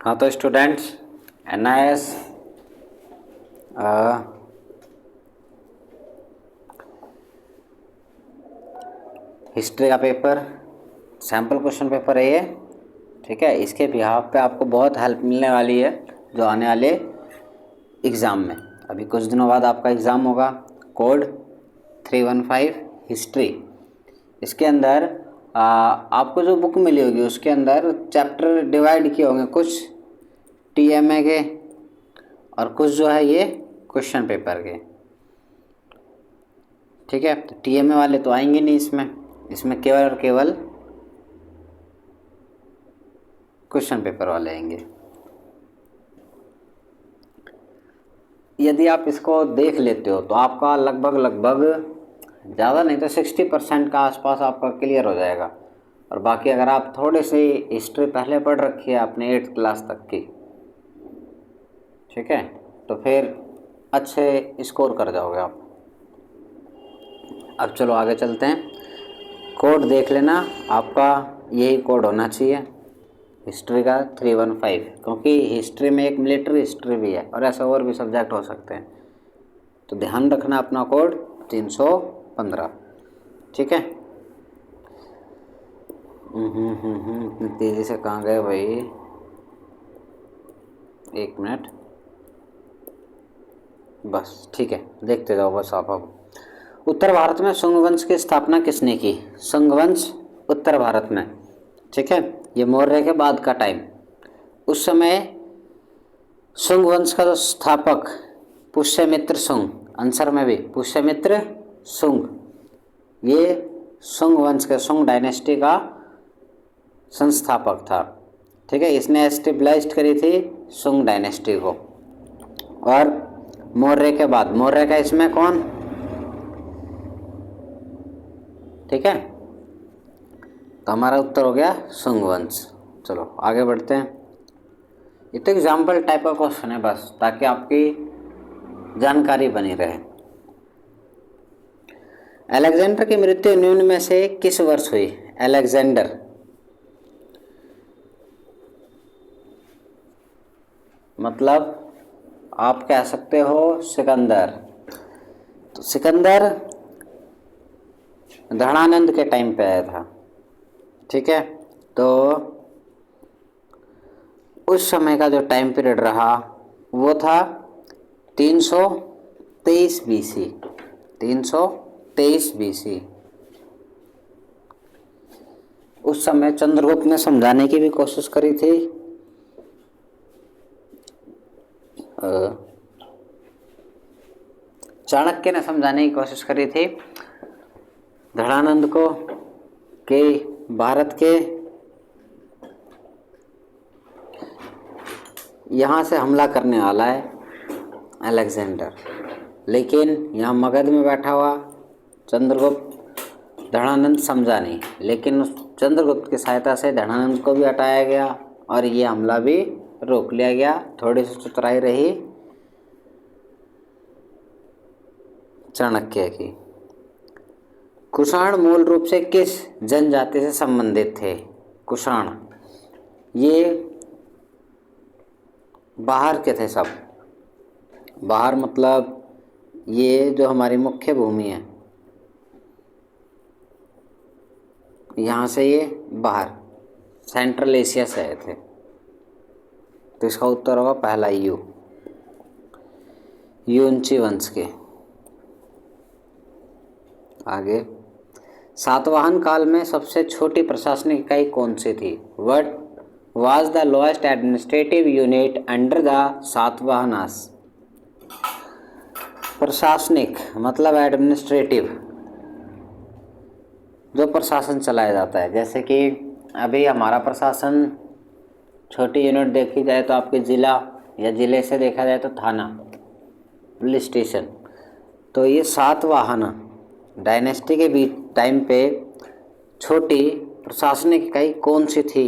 हाँ तो students, NIS history का पेपर, सैम्पल क्वेश्चन पेपर है ये। ठीक है, इसके बिहाफ पे आपको बहुत हेल्प मिलने वाली है जो आने वाले एग्ज़ाम में। अभी कुछ दिनों बाद आपका एग्ज़ाम होगा, कोड 315 हिस्ट्री। इसके अंदर आपको जो बुक मिली होगी उसके अंदर चैप्टर डिवाइड किए होंगे, कुछ TMA के और कुछ जो है ये क्वेश्चन पेपर के। ठीक है, तो TMA वाले तो आएंगे नहीं इसमें केवल और केवल क्वेश्चन पेपर वाले आएंगे। यदि आप इसको देख लेते हो तो आपका लगभग ज़्यादा नहीं तो 60% का आसपास आपका क्लियर हो जाएगा। और बाकी अगर आप थोड़ी सी हिस्ट्री पहले पढ़ रखी है अपने 8th क्लास तक की, ठीक है, तो फिर अच्छे स्कोर कर जाओगे आप। अब चलो आगे चलते हैं। कोड देख लेना, आपका यही कोड होना चाहिए हिस्ट्री का 315, क्योंकि हिस्ट्री में एक मिलिट्री हिस्ट्री भी है और ऐसे और भी सब्जेक्ट हो सकते हैं, तो ध्यान रखना अपना कोड 315। ठीक है। इतनी तेज़ी से कहाँ गए भाई, 1 मिनट बस। ठीक है, देखते जाओ बस आप। अब उत्तर भारत में शुंग वंश की स्थापना किसने की? शुंग वंश उत्तर भारत में, ठीक है, ये मौर्य के बाद का टाइम। उस समय शुंग वंश का जो स्थापक पुष्यमित्र शुंग, आंसर में भी पुष्यमित्र शुंग, ये शुंग वंश के, शुंग डायनेस्टी का संस्थापक था। ठीक है, इसने एस्टेब्लिश्ड करी थी शुंग डायनेस्टी को। और मौर्य के बाद, मौर्य का इसमें कौन? ठीक है, तो हमारा उत्तर हो गया शुंग वंश। चलो आगे बढ़ते हैं। ये तो एग्जाम्पल टाइप का क्वेश्चन है बस, ताकि आपकी जानकारी बनी रहे। अलेक्जेंडर की मृत्यु निम्न में से किस वर्ष हुई? अलेक्जेंडर, मतलब आप कह सकते हो सिकंदर। तो सिकंदर धनानंद के टाइम पे आया था। ठीक है, तो उस समय का जो टाइम पीरियड रहा वो था 323 BC। 323 BC। उस समय चंद्रगुप्त ने समझाने की भी कोशिश करी थी, चाणक्य ने समझाने की कोशिश करी थी धनानंद को कि भारत के यहाँ से हमला करने वाला है अलेक्जेंडर, लेकिन यहाँ मगध में बैठा हुआ चंद्रगुप्त, धनानंद समझा नहीं, लेकिन उस चंद्रगुप्त की सहायता से धनानंद को भी हटाया गया और ये हमला भी रोक लिया गया। थोड़ी सी चतुराई रही चाणक्य की। कुषाण मूल रूप से किस जनजाति से संबंधित थे? कुषाण ये बाहर के थे सब। बाहर मतलब ये जो हमारी मुख्य भूमि है, यहाँ से ये बाहर सेंट्रल एशिया से आए थे। तो इसका उत्तर होगा पहला युनची वंश के। आगे, सातवाहन काल में सबसे छोटी प्रशासनिक इकाई कौन सी थी? What was the lowest administrative unit under the Satavahanas? प्रशासनिक मतलब एडमिनिस्ट्रेटिव, जो प्रशासन चलाया जाता है। जैसे कि अभी हमारा प्रशासन, छोटी यूनिट देखी जाए तो आपके ज़िला, या ज़िले से देखा जाए तो थाना, पुलिस स्टेशन। तो ये सातवाहन डायनेस्टी के बीच टाइम पे छोटी प्रशासनिक इकाई कौन सी थी?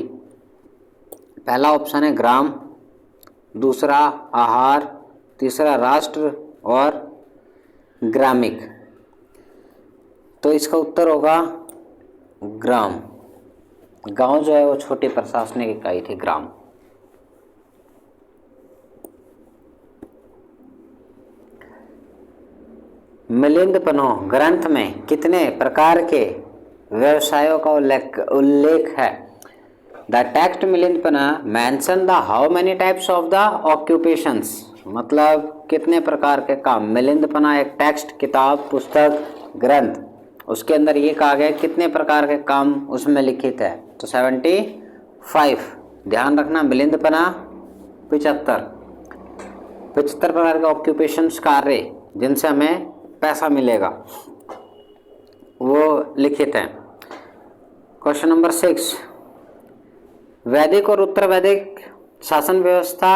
पहला ऑप्शन है ग्राम, दूसरा आहार, तीसरा राष्ट्र और ग्रामिक। तो इसका उत्तर होगा ग्राम। गांव जो है वो छोटी प्रशासनिक इकाई थी, ग्राम। मिलिंदपनों ग्रंथ में कितने प्रकार के व्यवसायों का उल्लेख है? The text Milindapanha mention the how many types of the occupations, मतलब कितने प्रकार के काम। मिलिंदपना एक टेक्स्ट, किताब, पुस्तक, ग्रंथ, उसके अंदर ये कहा गया कितने प्रकार के काम उसमें लिखित है, तो 75। ध्यान रखना, मिलिंदपना 75 प्रकार के ऑक्यूपेशंस, कार्य जिनसे हमें पैसा मिलेगा, वो लिखित हैं। क्वेश्चन नंबर 6, वैदिक और उत्तर वैदिक शासन व्यवस्था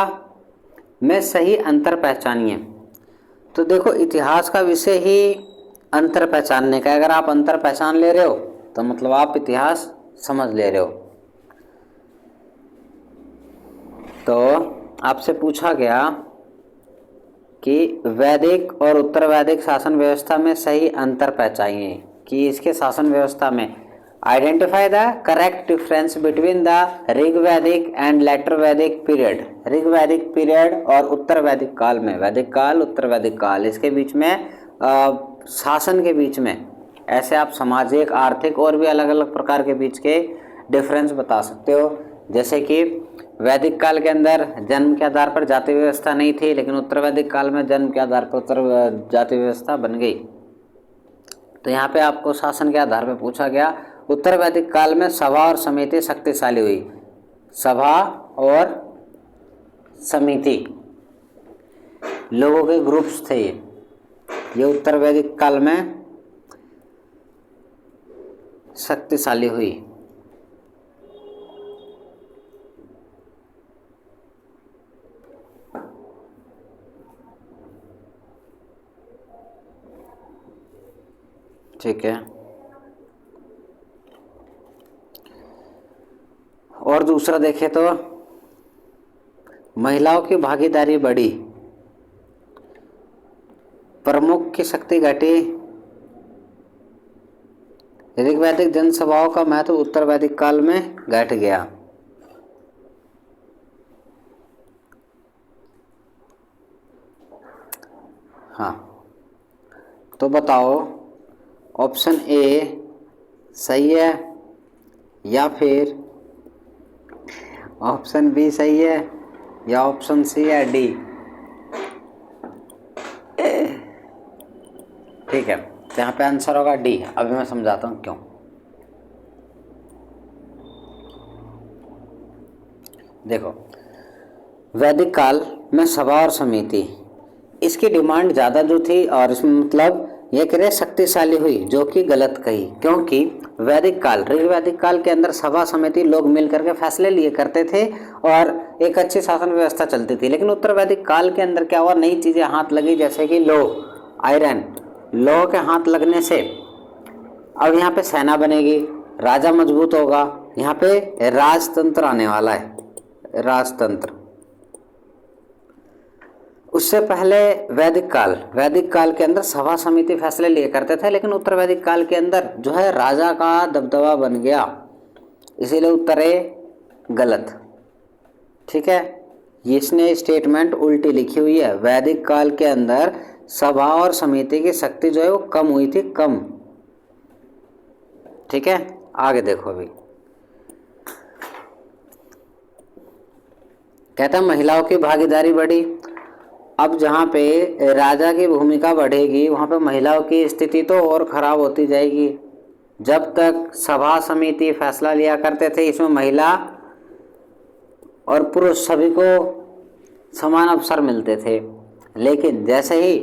में सही अंतर पहचानिए। तो देखो, इतिहास का विषय ही अंतर पहचानने का है। अगर आप अंतर पहचान ले रहे हो तो मतलब आप इतिहास समझ ले रहे हो। तो आपसे पूछा गया कि वैदिक और उत्तर वैदिक शासन व्यवस्था में सही अंतर पहचानिए, कि इसके शासन व्यवस्था में identify the correct difference between the Rig वैदिक एंड लेटर वैदिक पीरियड। ऋग वैदिक पीरियड और उत्तर वैदिक काल में, वैदिक काल उत्तर वैदिक काल, इसके बीच में शासन के बीच में ऐसे आप सामाजिक, आर्थिक और भी अलग अलग प्रकार के बीच के डिफरेंस बता सकते हो। जैसे कि वैदिक काल के अंदर जन्म के आधार पर जाति व्यवस्था नहीं थी, लेकिन उत्तर वैदिक काल में जन्म के आधार पर उत्तर जाति व्यवस्था बन गई। तो यहाँ पे आपको शासन के आधार पर पूछा गया, उत्तर वैदिक काल में सभा और समिति शक्तिशाली हुई। सभा और समिति, लोगों के ग्रुप्स थे, ये उत्तर वैदिक काल में शक्तिशाली हुई। ठीक है। और दूसरा देखें तो महिलाओं की भागीदारी बढ़ी, प्रमुख की शक्ति घटी। ऋग वैदिक जनसभाओं का महत्व उत्तर वैदिक काल में घट गया। हाँ, तो बताओ ऑप्शन ए सही है या फिर ऑप्शन बी सही है या ऑप्शन सी या डी? ठीक है, तो यहाँ पे आंसर होगा डी। अभी मैं समझाता हूँ क्यों। देखो, वैदिक काल में सभा और समिति, इसकी डिमांड ज़्यादा जो थी, और इसमें मतलब यह कह रहे शक्तिशाली हुई, जो कि गलत कही। क्योंकि वैदिक काल, ऋग वैदिक काल के अंदर सभा समिति लोग मिल करके फैसले लिए करते थे और एक अच्छी शासन व्यवस्था चलती थी। लेकिन उत्तर वैदिक काल के अंदर क्या हुआ, नई चीज़ें हाथ लगी, जैसे कि लोह, आयरन। लोह के हाथ लगने से अब यहाँ पे सेना बनेगी, राजा मजबूत होगा, यहाँ पे राजतंत्र आने वाला है, राजतंत्र। उससे पहले वैदिक काल के अंदर सभा समिति फैसले लिए करते थे, लेकिन उत्तर वैदिक काल के अंदर जो है राजा का दबदबा बन गया, इसीलिए उत्तर ए गलत। ठीक है, इसने स्टेटमेंट उल्टी लिखी हुई है। वैदिक काल के अंदर सभा और समिति की शक्ति जो है वो कम हुई थी, कम। ठीक है, आगे देखो। अभी कहता है महिलाओं की भागीदारी बढ़ी। अब जहाँ पे राजा की भूमिका बढ़ेगी, वहाँ पे महिलाओं की स्थिति तो और खराब होती जाएगी। जब तक सभा समिति फैसला लिया करते थे, इसमें महिला और पुरुष सभी को समान अवसर मिलते थे। लेकिन जैसे ही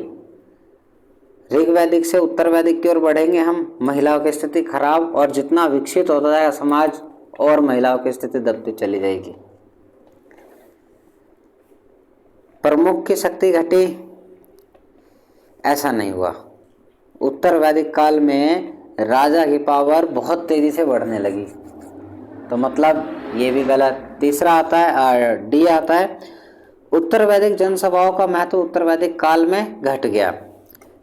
ऋग वैदिक से उत्तर वैदिक की ओर बढ़ेंगे हम, महिलाओं की स्थिति खराब, और जितना विकसित होता जाएगा समाज और महिलाओं की स्थिति दबती चली जाएगी। प्रमुख की शक्ति घटी, ऐसा नहीं हुआ। उत्तर वैदिक काल में राजा की पावर बहुत तेजी से बढ़ने लगी, तो मतलब ये भी गलत। तीसरा आता है डी आता है, उत्तर वैदिक जनसभाओं का महत्व उत्तर वैदिक काल में घट गया।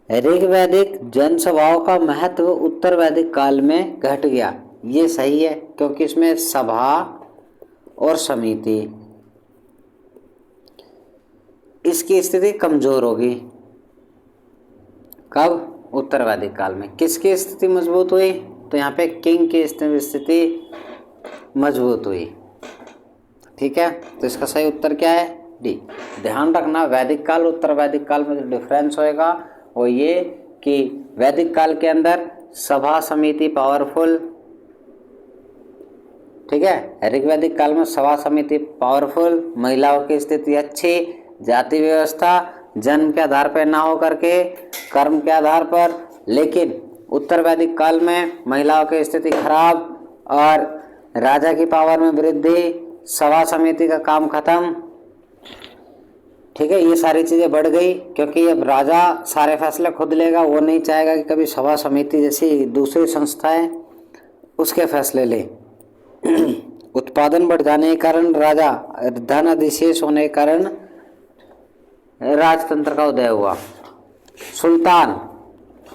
ऋग वैदिक जनसभाओं का महत्व उत्तर वैदिक काल में घट गया, ये सही है, क्योंकि इसमें सभा और समिति, इसकी स्थिति कमजोर होगी। कब? उत्तर वैदिक काल में। किसकी स्थिति मजबूत हुई? तो यहाँ पे किंग की स्थिति मजबूत हुई। ठीक है, तो इसका सही उत्तर क्या है? डी। ध्यान रखना वैदिक काल उत्तर वैदिक काल में जो डिफरेंस होएगा वो ये कि वैदिक काल के अंदर सभा समिति पावरफुल, ठीक है, ऋग्वैदिक काल में सभा समिति पावरफुल, महिलाओं की स्थिति अच्छी, जाति व्यवस्था जन्म के आधार पर ना हो करके कर्म के आधार पर, लेकिन उत्तर वैदिक काल में महिलाओं की स्थिति खराब और राजा की पावर में वृद्धि, सभा समिति का काम खत्म। ठीक है, ये सारी चीज़ें बढ़ गई क्योंकि अब राजा सारे फैसले खुद लेगा, वो नहीं चाहेगा कि कभी सभा समिति जैसी दूसरी संस्थाएं उसके फैसले ले। उत्पादन बढ़ जाने के कारण राजा धन अधिशेष होने के कारण राजतंत्र का उदय हुआ। सुल्तान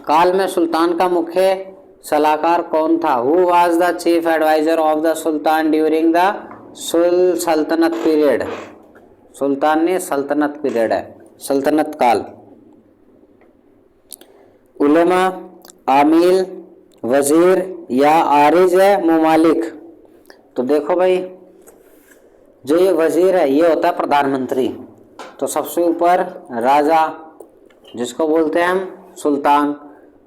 काल में सुल्तान का मुख्य सलाहकार कौन था? Who was the chief advisor of the sultan during the sultanate period? सुल्तान ने सल्तनत पीरियड है, सल्तनत काल। उलेमा, आमिल, वजीर या आरिज है मुमालिक? तो देखो भाई, जो ये वजीर है ये होता है प्रधानमंत्री, तो सबसे ऊपर राजा जिसको बोलते हैं हम सुल्तान,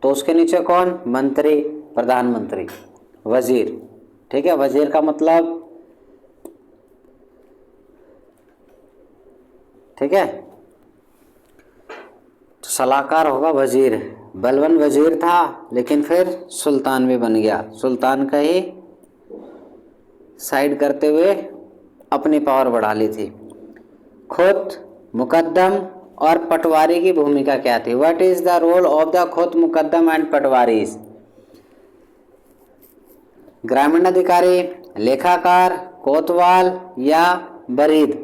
तो उसके नीचे कौन? मंत्री, प्रधानमंत्री, वजीर। ठीक है, वजीर का मतलब, ठीक है, तो सलाहकार होगा वजीर। बलवन वजीर था लेकिन फिर सुल्तान भी बन गया, सुल्तान का ही साइड करते हुए अपनी पावर बढ़ा ली थी। खुद, मुकद्दम और पटवारी की भूमिका क्या थी? What is the role of the khut, muqaddam and पटवारीज? ग्रामीण अधिकारी, लेखाकार, कोतवाल या बरीद?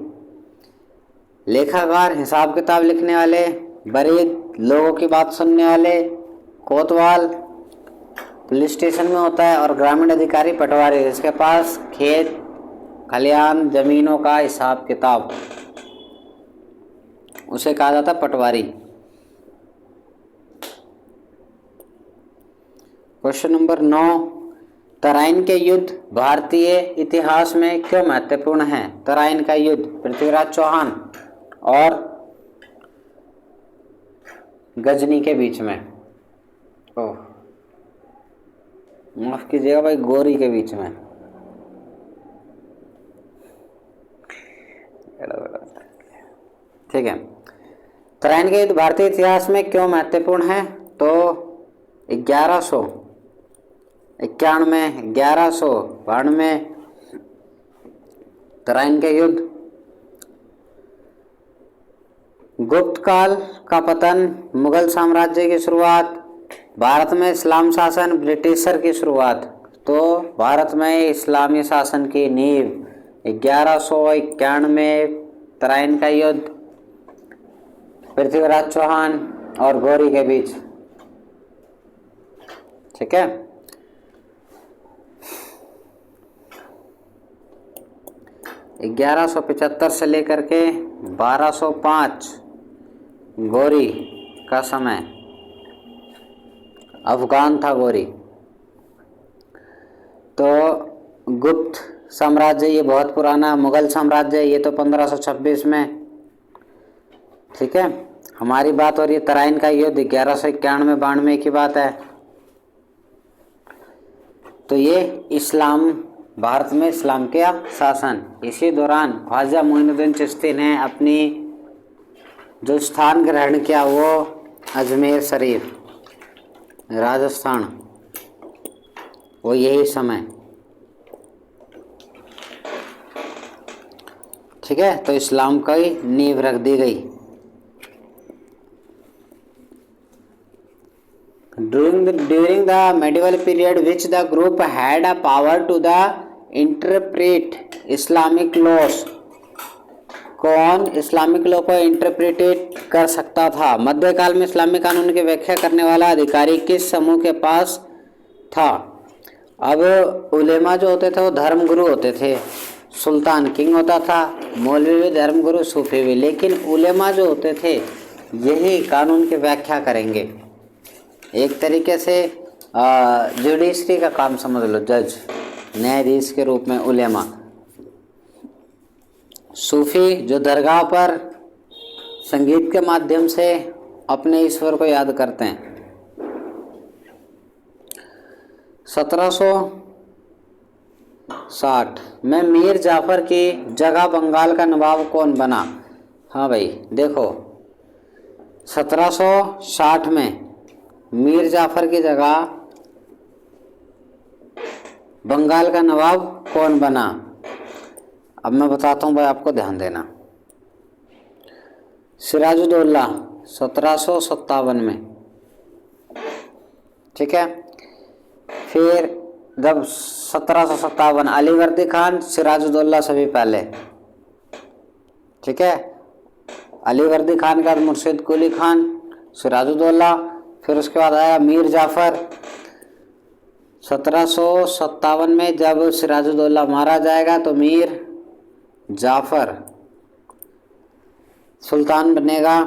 लेखाकार हिसाब किताब लिखने वाले, बरीद लोगों की बात सुनने वाले, कोतवाल पुलिस स्टेशन में होता है, और ग्रामीण अधिकारी पटवारी जिसके पास खेत खलिहान जमीनों का हिसाब किताब, उसे कहा जाता है पटवारी। क्वेश्चन नंबर 9, तराइन के युद्ध भारतीय इतिहास में क्यों महत्वपूर्ण है? तराइन का युद्ध पृथ्वीराज चौहान और गजनी के बीच में, ओह माफ कीजिएगा भाई, गोरी के बीच में। ठीक है, तराइन के युद्ध भारतीय इतिहास में क्यों महत्वपूर्ण है? तो 1191 तराइन के युद्ध। गुप्त काल का पतन, मुगल साम्राज्य की शुरुआत, भारत में इस्लाम शासन, ब्रिटिशर की शुरुआत। तो भारत में इस्लामी शासन की नींव 1191 तराइन का युद्ध, पृथ्वीराज चौहान और गौरी के बीच। ठीक है, ग्यारह 1175 से लेकर के 1205 गौरी का समय, अफगान था गौरी। तो गुप्त साम्राज्य ये बहुत पुराना, मुगल साम्राज्य ये तो 1526 में। ठीक है, हमारी बात हो रही है तराइन का युद्ध 1191-92 की बात है। तो ये इस्लाम, भारत में इस्लाम का शासन। इसी दौरान ख्वाजा मोइनुद्दीन चिश्ती ने अपनी जो स्थान ग्रहण किया वो अजमेर शरीफ, राजस्थान, वो यही समय। ठीक है, तो इस्लाम का ही नींव रख दी गई। During the medieval period, which the group had a power to the interpret Islamic laws? कौन इस्लामिक लॉ को इंटरप्रेटेट कर सकता था? मध्यकाल में इस्लामी कानून की व्याख्या करने वाला अधिकारी किस समूह के पास था? अब उलेमा जो होते थे वो धर्मगुरु होते थे। सुल्तान किंग होता था, मौलवी भी धर्मगुरु, सूफी भी, लेकिन उलेमा जो होते थे यही कानून की व्याख्या करेंगे। एक तरीके से जुडिशरी का काम समझ लो, जज, न्यायाधीश के रूप में उलेमा। सूफी जो दरगाह पर संगीत के माध्यम से अपने ईश्वर को याद करते हैं। 1760 में मीर जाफर की जगह बंगाल का नवाब कौन बना? हाँ भाई देखो, 1760 में मीर जाफर की जगह बंगाल का नवाब कौन बना? अब मैं बताता हूँ भाई, आपको ध्यान देना। सिराजुद्दौला 1757 में, ठीक है। फिर जब 1757 अलीवर्दी खान, सिराजुद्दौला सभी पहले, ठीक है। अलीवर्दी खान के बाद मुर्शिद कुली खान, सिराजुद्दौला, फिर उसके बाद आया मीर जाफर। 1757 में जब सिराजुद्दौला मारा जाएगा तो मीर जाफर सुल्तान बनेगा,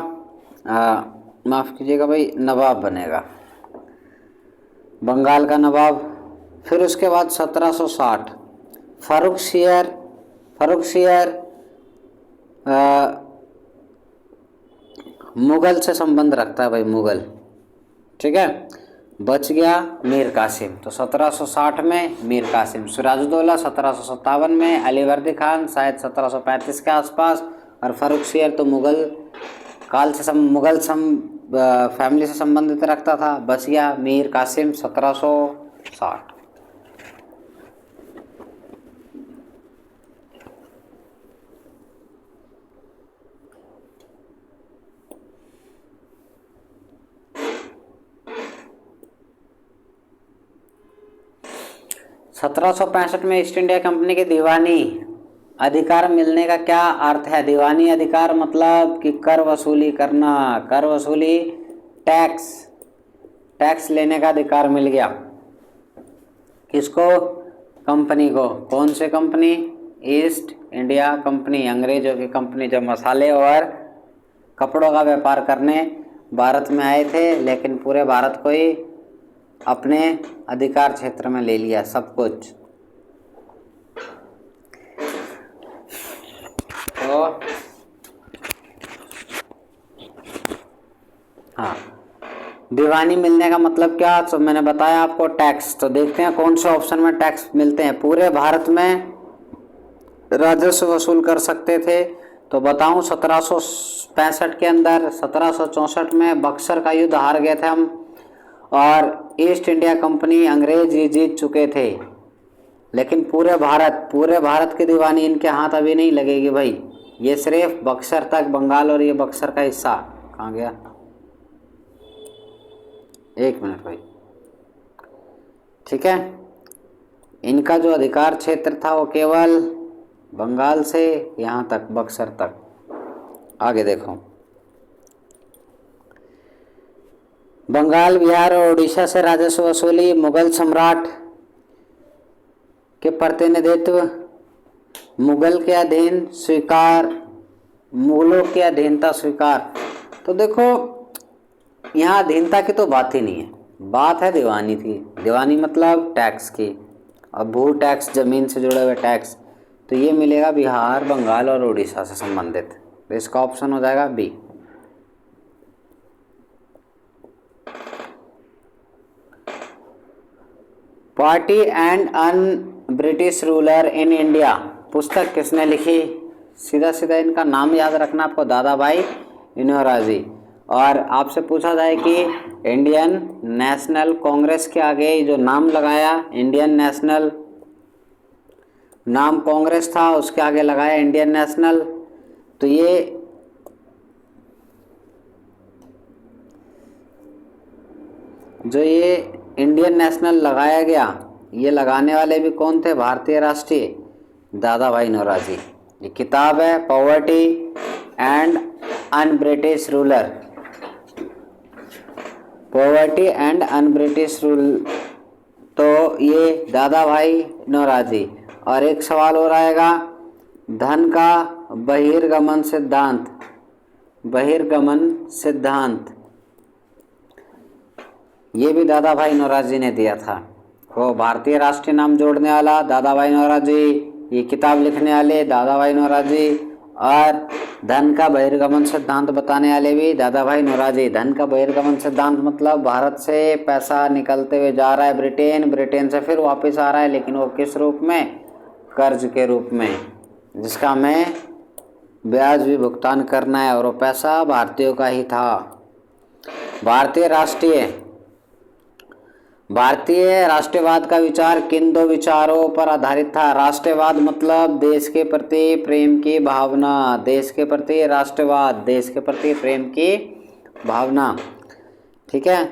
माफ़ कीजिएगा भाई, नवाब बनेगा, बंगाल का नवाब। फिर उसके बाद 1760 फारुख शेर मुगल से संबंध रखता है भाई, मुगल, ठीक है। बच गया मीर कासिम, तो 1760 में मीर कासिम। सिराजुद्दौला 1757 में, अलीवर्दी खान शायद 1735 के आसपास, और फारुख शेर तो मुगल काल से फैमिली से संबंधित रखता था। बच गया मीर कासिम 1760। सत्रह सौ 65 में ईस्ट इंडिया कंपनी के दीवानी अधिकार मिलने का क्या अर्थ है? दीवानी अधिकार मतलब कि कर वसूली करना, कर वसूली, टैक्स लेने का अधिकार मिल गया। किसको? कंपनी को। कौन से कंपनी? ईस्ट इंडिया कंपनी, अंग्रेजों की कंपनी, जो मसाले और कपड़ों का व्यापार करने भारत में आए थे, लेकिन पूरे भारत को ही अपने अधिकार क्षेत्र में ले लिया सब कुछ। तो हाँ, दीवानी मिलने का मतलब क्या? तो मैंने बताया आपको, टैक्स। तो देखते हैं कौन से ऑप्शन में टैक्स मिलते हैं। पूरे भारत में राजस्व वसूल कर सकते थे, तो बताऊं 1765 के अंदर, 1764 में बक्सर का युद्ध हार गए थे हम, और ईस्ट इंडिया कंपनी अंग्रेज ये जीत चुके थे, लेकिन पूरे भारत की दीवानी इनके हाथ अभी नहीं लगेगी भाई। ये सिर्फ बक्सर तक, बंगाल और ये बक्सर का हिस्सा। कहाँ गया? एक मिनट भाई, ठीक है। इनका जो अधिकार क्षेत्र था वो केवल बंगाल से यहाँ तक, बक्सर तक। आगे देखो, बंगाल, बिहार और उड़ीसा से राजस्व वसूली, मुगल सम्राट के प्रतिनिधित्व, मुगलों के अधीनता स्वीकार। तो देखो, यहाँ अधीनता की तो बात ही नहीं है, बात है दीवानी थी। दीवानी मतलब टैक्स की, और भू टैक्स, जमीन से जुड़े हुए टैक्स। तो ये मिलेगा बिहार, बंगाल और उड़ीसा से संबंधित। तो इसका ऑप्शन हो जाएगा B. Poverty and un British ruler in India पुस्तक किसने लिखी? सीधा सीधा इनका नाम याद रखना आपको, दादा भाई नौरोजी। और आपसे पूछा जाए कि इंडियन नेशनल कांग्रेस के आगे जो नाम लगाया, इंडियन नेशनल, नाम कांग्रेस था, उसके आगे लगाया इंडियन नेशनल। तो ये इंडियन नेशनल लगाया गया, ये लगाने वाले भी कौन थे? भारतीय राष्ट्रीय, दादा भाई नौरोजी। ये किताब है poverty and un British ruler, poverty and un British rule. तो ये दादा भाई नौरोजी। और एक सवाल और आएगा, धन का बहिर्गमन ये भी दादा भाई नौरोजी ने दिया था। वो भारतीय राष्ट्रीय नाम जोड़ने वाला दादा भाई नौरोजी, ये किताब लिखने वाले दादा भाई नौरोजी, और धन का बहिर्गमन सिद्धांत बताने वाले भी दादा भाई नौरोजी। धन का बहिर्गमन सिद्धांत मतलब भारत से पैसा निकलते हुए जा रहा है ब्रिटेन, ब्रिटेन से फिर वापस आ रहा है, लेकिन वो किस रूप में? कर्ज के रूप में, जिसका हमें ब्याज भी भुगतान करना है, और वो पैसा भारतीयों का ही था। भारतीय राष्ट्रवाद का विचार किन दो विचारों पर आधारित था? राष्ट्रवाद मतलब देश के प्रति प्रेम की भावना, देश के प्रति राष्ट्रवाद, देश के प्रति प्रेम की भावना। ठीक है,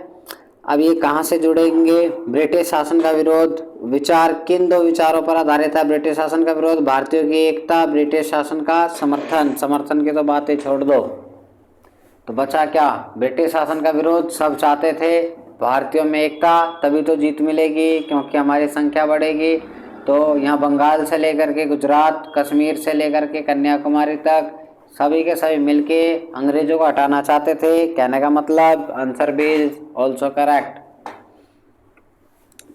अब ये कहाँ से जुड़ेंगे? ब्रिटिश शासन का विरोध विचार किन दो विचारों पर आधारित है? ब्रिटिश शासन का विरोध, भारतीयों की एकता, ब्रिटिश शासन का समर्थन। समर्थन की तो बातें छोड़ दो, तो बचा क्या? ब्रिटिश शासन का विरोध, सब चाहते थे भारतीयों में एकता, तभी तो जीत मिलेगी, क्योंकि हमारी संख्या बढ़ेगी। तो यहाँ बंगाल से लेकर के गुजरात, कश्मीर से लेकर के कन्याकुमारी तक सभी के सभी मिलके अंग्रेजों को हटाना चाहते थे। कहने का मतलब answer B is also correct.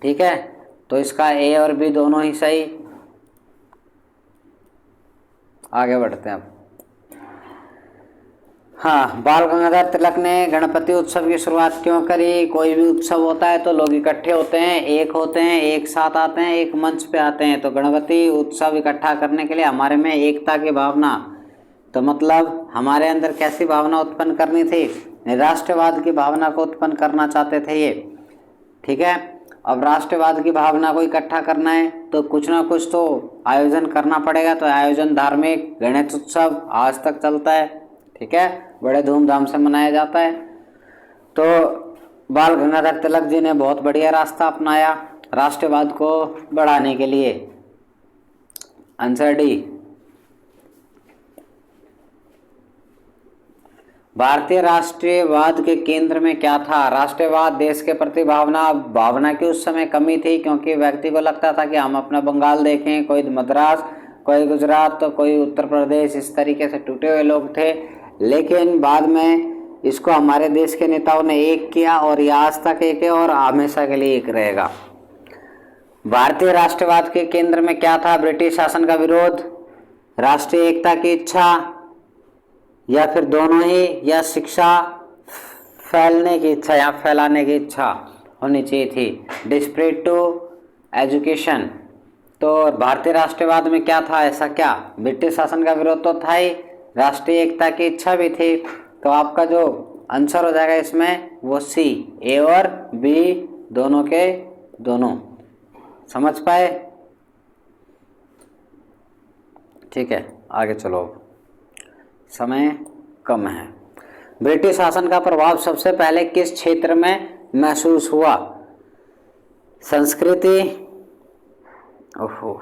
ठीक है, तो इसका ए और बी दोनों ही सही। आगे बढ़ते हैं अब। हाँ, बाल गंगाधर तिलक ने गणपति उत्सव की शुरुआत क्यों करी? कोई भी उत्सव होता है तो लोग इकट्ठे होते हैं, एक होते हैं, एक साथ आते हैं, एक मंच पे आते हैं। तो गणपति उत्सव इकट्ठा करने के लिए हमारे में एकता की भावना, तो मतलब हमारे अंदर कैसी भावना उत्पन्न करनी थी? राष्ट्रवाद की भावना को उत्पन्न करना चाहते थे ये। ठीक है, अब राष्ट्रवाद की भावना को इकट्ठा करना है तो कुछ ना कुछ तो आयोजन करना पड़ेगा। तो आयोजन धार्मिक गणेश उत्सव आज तक चलता है। ठीक है, बड़े धूमधाम से मनाया जाता है। तो बाल गंगाधर तिलक जी ने बहुत बढ़िया रास्ता अपनाया राष्ट्रवाद को बढ़ाने के लिए। Answer D. भारतीय राष्ट्रीयवाद के केंद्र में क्या था? राष्ट्रवाद, देश के प्रति भावना की उस समय कमी थी, क्योंकि व्यक्ति को लगता था कि हम अपना बंगाल देखें, कोई मद्रास, कोई गुजरात, तो कोई उत्तर प्रदेश, इस तरीके से टूटे हुए लोग थे। लेकिन बाद में इसको हमारे देश के नेताओं ने एक किया, और ये आज तक एक है और हमेशा के लिए एक रहेगा। भारतीय राष्ट्रवाद के केंद्र में क्या था? ब्रिटिश शासन का विरोध, राष्ट्रीय एकता की इच्छा, या फिर दोनों ही, या शिक्षा फैलने की इच्छा या फैलाने की इच्छा होनी चाहिए थी। डिस्प्रेट टू एजुकेशन। तो भारतीय राष्ट्रवाद में क्या था? ऐसा क्या? ब्रिटिश शासन का विरोध तो था ही, राष्ट्रीय एकता की इच्छा भी थी। तो आपका जो आंसर हो जाएगा इसमें वो सी, ए और बी दोनों के दोनों। समझ पाए? ठीक है, आगे चलो, समय कम है। ब्रिटिश शासन का प्रभाव सबसे पहले किस क्षेत्र में महसूस हुआ? संस्कृति, ओहो,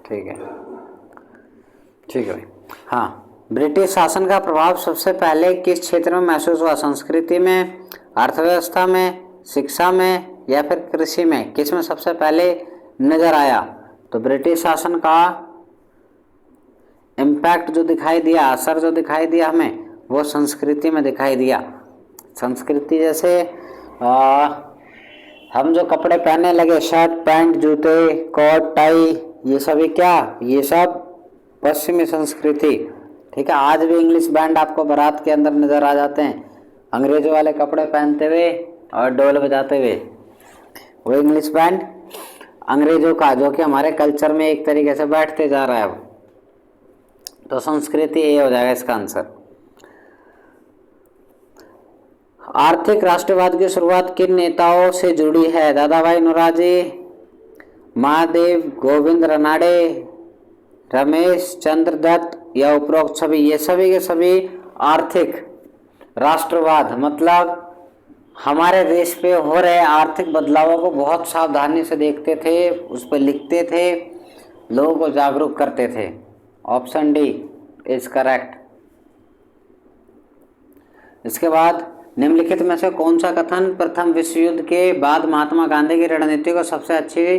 ठीक है, ठीक है भाई। हाँ, ब्रिटिश शासन का प्रभाव सबसे पहले किस क्षेत्र में महसूस हुआ? संस्कृति में, अर्थव्यवस्था में, शिक्षा में, या फिर कृषि में? किस में सबसे पहले नजर आया? तो ब्रिटिश शासन का इम्पैक्ट जो दिखाई दिया, असर जो दिखाई दिया हमें, वो संस्कृति में दिखाई दिया। संस्कृति जैसे हम जो कपड़े पहनने लगे, शर्ट पैंट, जूते, कोट टाई, ये सभी क्या? ये सब पश्चिमी संस्कृति। ठीक है, आज भी इंग्लिश बैंड आपको बारात के अंदर नजर आ जाते हैं, अंग्रेजों वाले कपड़े पहनते हुए और ढोल बजाते हुए। वो इंग्लिश बैंड अंग्रेजों का, जो कि हमारे कल्चर में एक तरीके से बैठते जा रहा है अब। तो संस्कृति ये हो जाएगा इसका आंसर। आर्थिक राष्ट्रवाद की शुरुआत किन नेताओं से जुड़ी है? दादा भाई नौरोजी, महादेव गोविंद रानडे, रमेश चंद्र दत्त, या उपरोक्त सभी? ये सभी के सभी आर्थिक राष्ट्रवाद मतलब हमारे देश पे हो रहे आर्थिक बदलावों को बहुत सावधानी से देखते थे, उस पर लिखते थे, लोगों को जागरूक करते थे। Option D is correct. इसके बाद निम्नलिखित में से कौन सा कथन प्रथम विश्व युद्ध के बाद महात्मा गांधी की रणनीति को सबसे अच्छी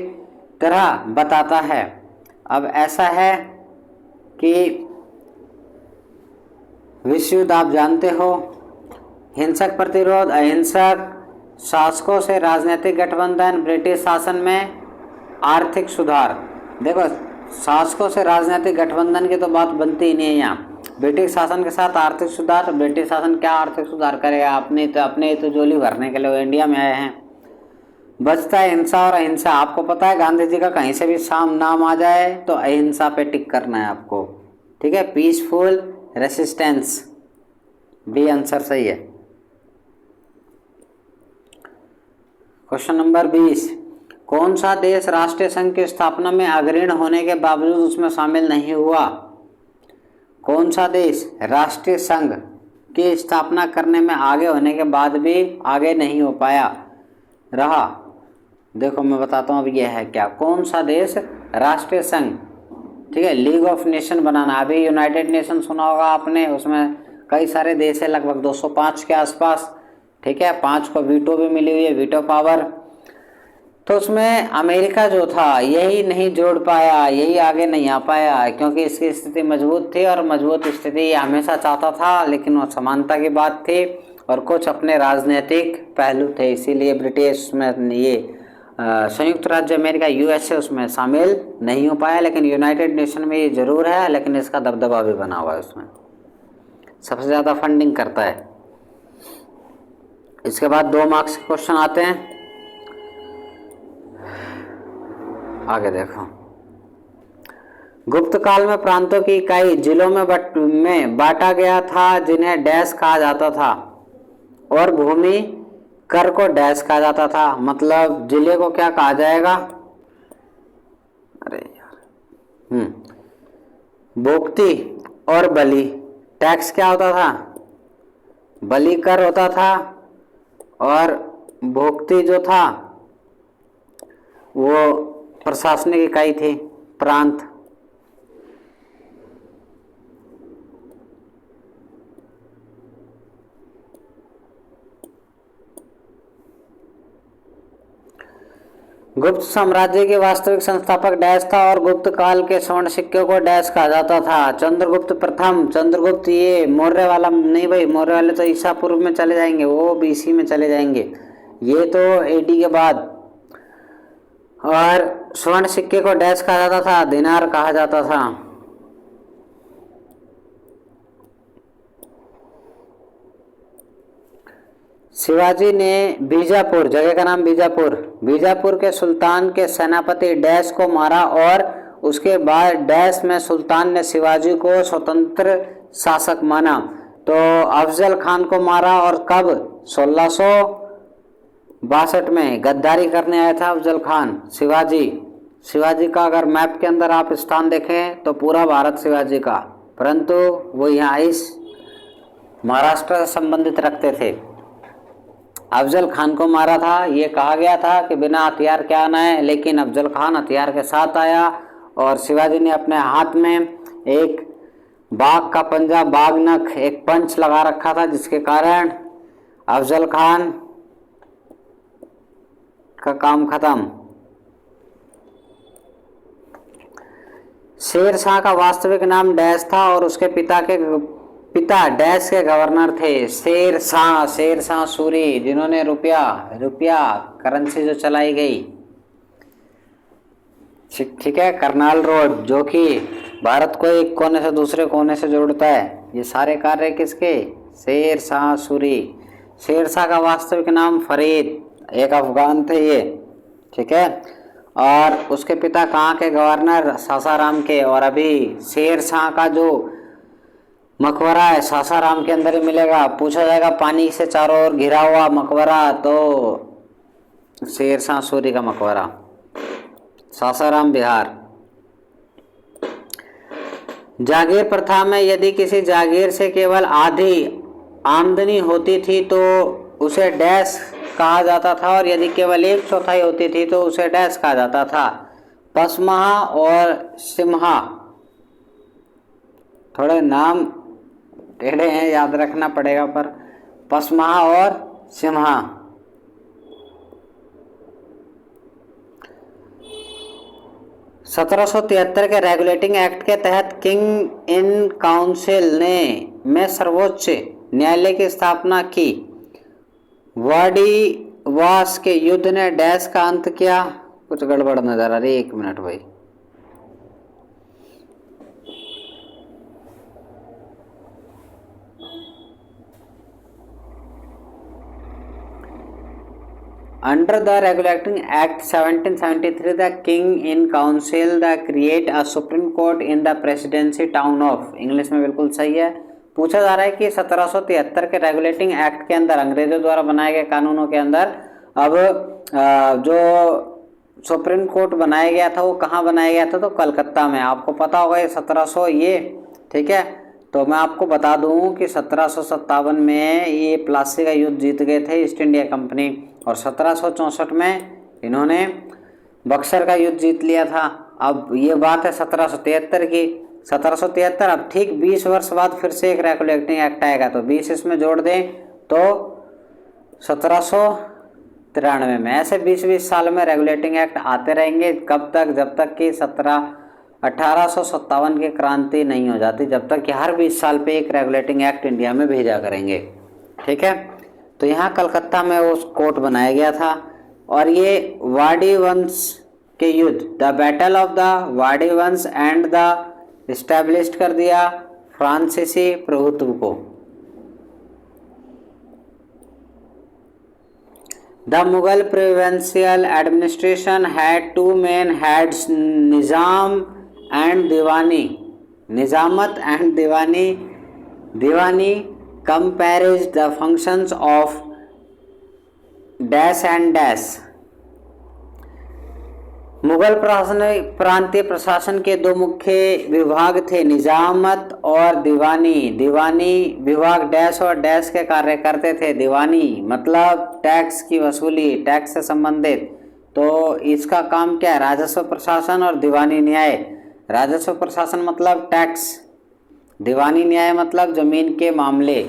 तरह बताता है? अब ऐसा है कि विश्व युद्ध आप जानते हो, हिंसक प्रतिरोध, अहिंसक शासकों से राजनीतिक गठबंधन, ब्रिटिश शासन में आर्थिक सुधार। देखो, शासकों से राजनीतिक गठबंधन की तो बात बनती ही नहीं है यहाँ। ब्रिटिश शासन के साथ आर्थिक सुधार, ब्रिटिश शासन क्या आर्थिक सुधार करेगा? अपने तो जोली भरने के लिए वो इंडिया में आए हैं। बचता है हिंसा और अहिंसा। आपको पता है गांधी जी का कहीं से भी नाम आ जाए तो अहिंसा पे टिक करना है आपको, ठीक है? पीसफुल रेसिस्टेंस, बी आंसर सही है। क्वेश्चन नंबर 20, कौन सा देश राष्ट्रीय संघ की स्थापना में अग्रणी होने के बावजूद उसमें शामिल नहीं हुआ? कौन सा देश राष्ट्रीय संघ की स्थापना करने में आगे होने के बाद भी आगे नहीं हो पाया रहा? देखो मैं बताता हूँ अब ये है क्या। कौन सा देश राष्ट्रीय संघ, ठीक है, लीग ऑफ नेशन बनाना। अभी यूनाइटेड नेशन सुना होगा आपने, उसमें कई सारे देश है, लगभग 205 के आसपास, ठीक है? 5 को वीटो भी मिली हुई है, वीटो पावर। तो उसमें अमेरिका जो था यही नहीं जोड़ पाया, यही आगे नहीं आ पाया, क्योंकि इसकी स्थिति मजबूत थी और मजबूत स्थिति हमेशा चाहता था, लेकिन वो समानता की बात थी और कुछ अपने राजनीतिक पहलू थे, इसीलिए ब्रिटिश में ये संयुक्त राज्य अमेरिका यूएसए उसमें शामिल नहीं हो पाया। लेकिन यूनाइटेड नेशन में ये जरूर है, लेकिन इसका दबदबा भी बना हुआ है, उसमें सबसे ज़्यादा फंडिंग करता है। इसके बाद 2 मार्क्स के क्वेश्चन आते हैं, आगे देखो। गुप्त काल में प्रांतों की इकाई जिलों में बांटा गया था, जिन्हें डैश कहा जाता था, और भूमि कर को डैश कहा जाता था। मतलब जिले को क्या कहा जाएगा? अरे यार, भोक्ति और बलि। टैक्स क्या होता था? बलि कर होता था, और भोक्ति जो था वो प्रशासनिक इकाई थी, प्रांत। गुप्त साम्राज्य के वास्तविक संस्थापक डैश था, और गुप्त काल के स्वर्ण सिक्कों को डैश कहा जाता था। चंद्रगुप्त प्रथम, चंद्रगुप्त ये मौर्य वाला नहीं भाई, मौर्य वाले तो ईसा पूर्व में चले जाएंगे, वो बीसी में चले जाएंगे, ये तो एडी के बाद। और स्वर्ण सिक्के को डैश कहा जाता था, दिनार कहा जाता था। शिवाजी ने बीजापुर, जगह का नाम बीजापुर, बीजापुर के सुल्तान के सेनापति डैश को मारा, और उसके बाद डैश में सुल्तान ने शिवाजी को स्वतंत्र शासक माना। तो अफजल खान को मारा, और कब? 1662 में गद्दारी करने आया था अफजल खान। शिवाजी का अगर मैप के अंदर आप स्थान देखें तो पूरा भारत शिवाजी का, परंतु वो यहाँ इस महाराष्ट्र से संबंधित रखते थे। अफजल खान को मारा था, ये कहा गया था कि बिना हथियार के आना है, लेकिन अफजल खान हथियार के साथ आया, और शिवाजी ने अपने हाथ में एक बाघ का पंजा, बाघ नख, एक पंच लगा रखा था, जिसके कारण अफजल खान का काम खत्म। शेर शाह का वास्तविक नाम डैश था, और उसके पिता डैश के गवर्नर थे। शेर शाह सूरी, जिन्होंने रुपया करेंसी जो चलाई गई, ठीक है, करनाल रोड, जो कि भारत को एक कोने से दूसरे कोने से जोड़ता है, ये सारे कार्य किसके? शेर शाह सूरी। शेर शाह का वास्तविक नाम फरीद, एक अफगान थे ये, ठीक है, और उसके पिता कहाँ के? गवर्नर सासाराम के। और अभी शेर शाह का जो मकबरा है सासाराम के अंदर ही मिलेगा। पूछा जाएगा पानी से चारों ओर घिरा हुआ मकबरा, तो शेर शाह सूरी का मकबरा, सासाराम, बिहार। जागीर प्रथा में यदि किसी जागीर से केवल आधी आमदनी होती थी तो उसे डैश कहा जाता था, और यदि केवल 1/4 होती थी तो उसे डैश कहा जाता था। पसमाहा और सिम्हा, थोड़े नाम टेढ़े हैं, याद रखना पड़ेगा, पर पसमाहा और सिम्हा। सत्रह सौ 73 के रेगुलेटिंग एक्ट के तहत किंग इन काउंसिल ने में सर्वोच्च न्यायालय की स्थापना की। वाडिवास के युद्ध ने डैश का अंत किया। कुछ गड़बड़ नजर आ रही है, 1 मिनट भाई। Under the Regulating Act 1773, the King in Council the create a Supreme Court in the Presidency town of, English में बिल्कुल सही है। पूछा जा रहा है कि 1773 के रेगुलेटिंग एक्ट के अंदर, अंग्रेजों द्वारा बनाए गए कानूनों के अंदर, अब जो सुप्रीम कोर्ट बनाया गया था वो कहाँ बनाया गया था, तो कलकत्ता में। आपको पता होगा ये 1700 ये, ठीक है। तो मैं आपको बता दूं कि 1757 में ये प्लासी का युद्ध जीत गए थे ईस्ट इंडिया कंपनी, और 1764 में इन्होंने बक्सर का युद्ध जीत लिया था। अब ये बात है 1773 की। 1773, अब ठीक 20 वर्ष बाद फिर से एक रेगुलेटिंग एक्ट आएगा, तो 20 इसमें जोड़ दें तो 1793 में। ऐसे 20-20 साल में रेगुलेटिंग एक्ट आते रहेंगे। कब तक? जब तक कि 1857 की क्रांति नहीं हो जाती, जब तक कि हर 20 साल पे एक रेगुलेटिंग एक्ट इंडिया में भेजा करेंगे, ठीक है। तो यहाँ कलकत्ता में उस कोर्ट बनाया गया था, और ये वाड़ी वंश के युद्ध, द बैटल ऑफ द वाड़ी वंश एंड द इस्टेब्लिश्ड कर दिया फ्रांसीसी प्रभुत्व को। The Mughal provincial administration had two main heads, Nizam and Diwani. Nizamat and Diwani. Diwani compares the functions of dash and dash. Mughal प्रांतीय प्रशासन के दो मुख्य विभाग थे, निजामत और दीवानी। दीवानी विभाग डैश और डैश के कार्य करते थे। दीवानी मतलब टैक्स की वसूली, टैक्स से संबंधित। तो इसका काम क्या है? राजस्व प्रशासन। और दीवानी न्याय। राजस्व प्रशासन मतलब टैक्स, दीवानी न्याय मतलब जमीन के मामले,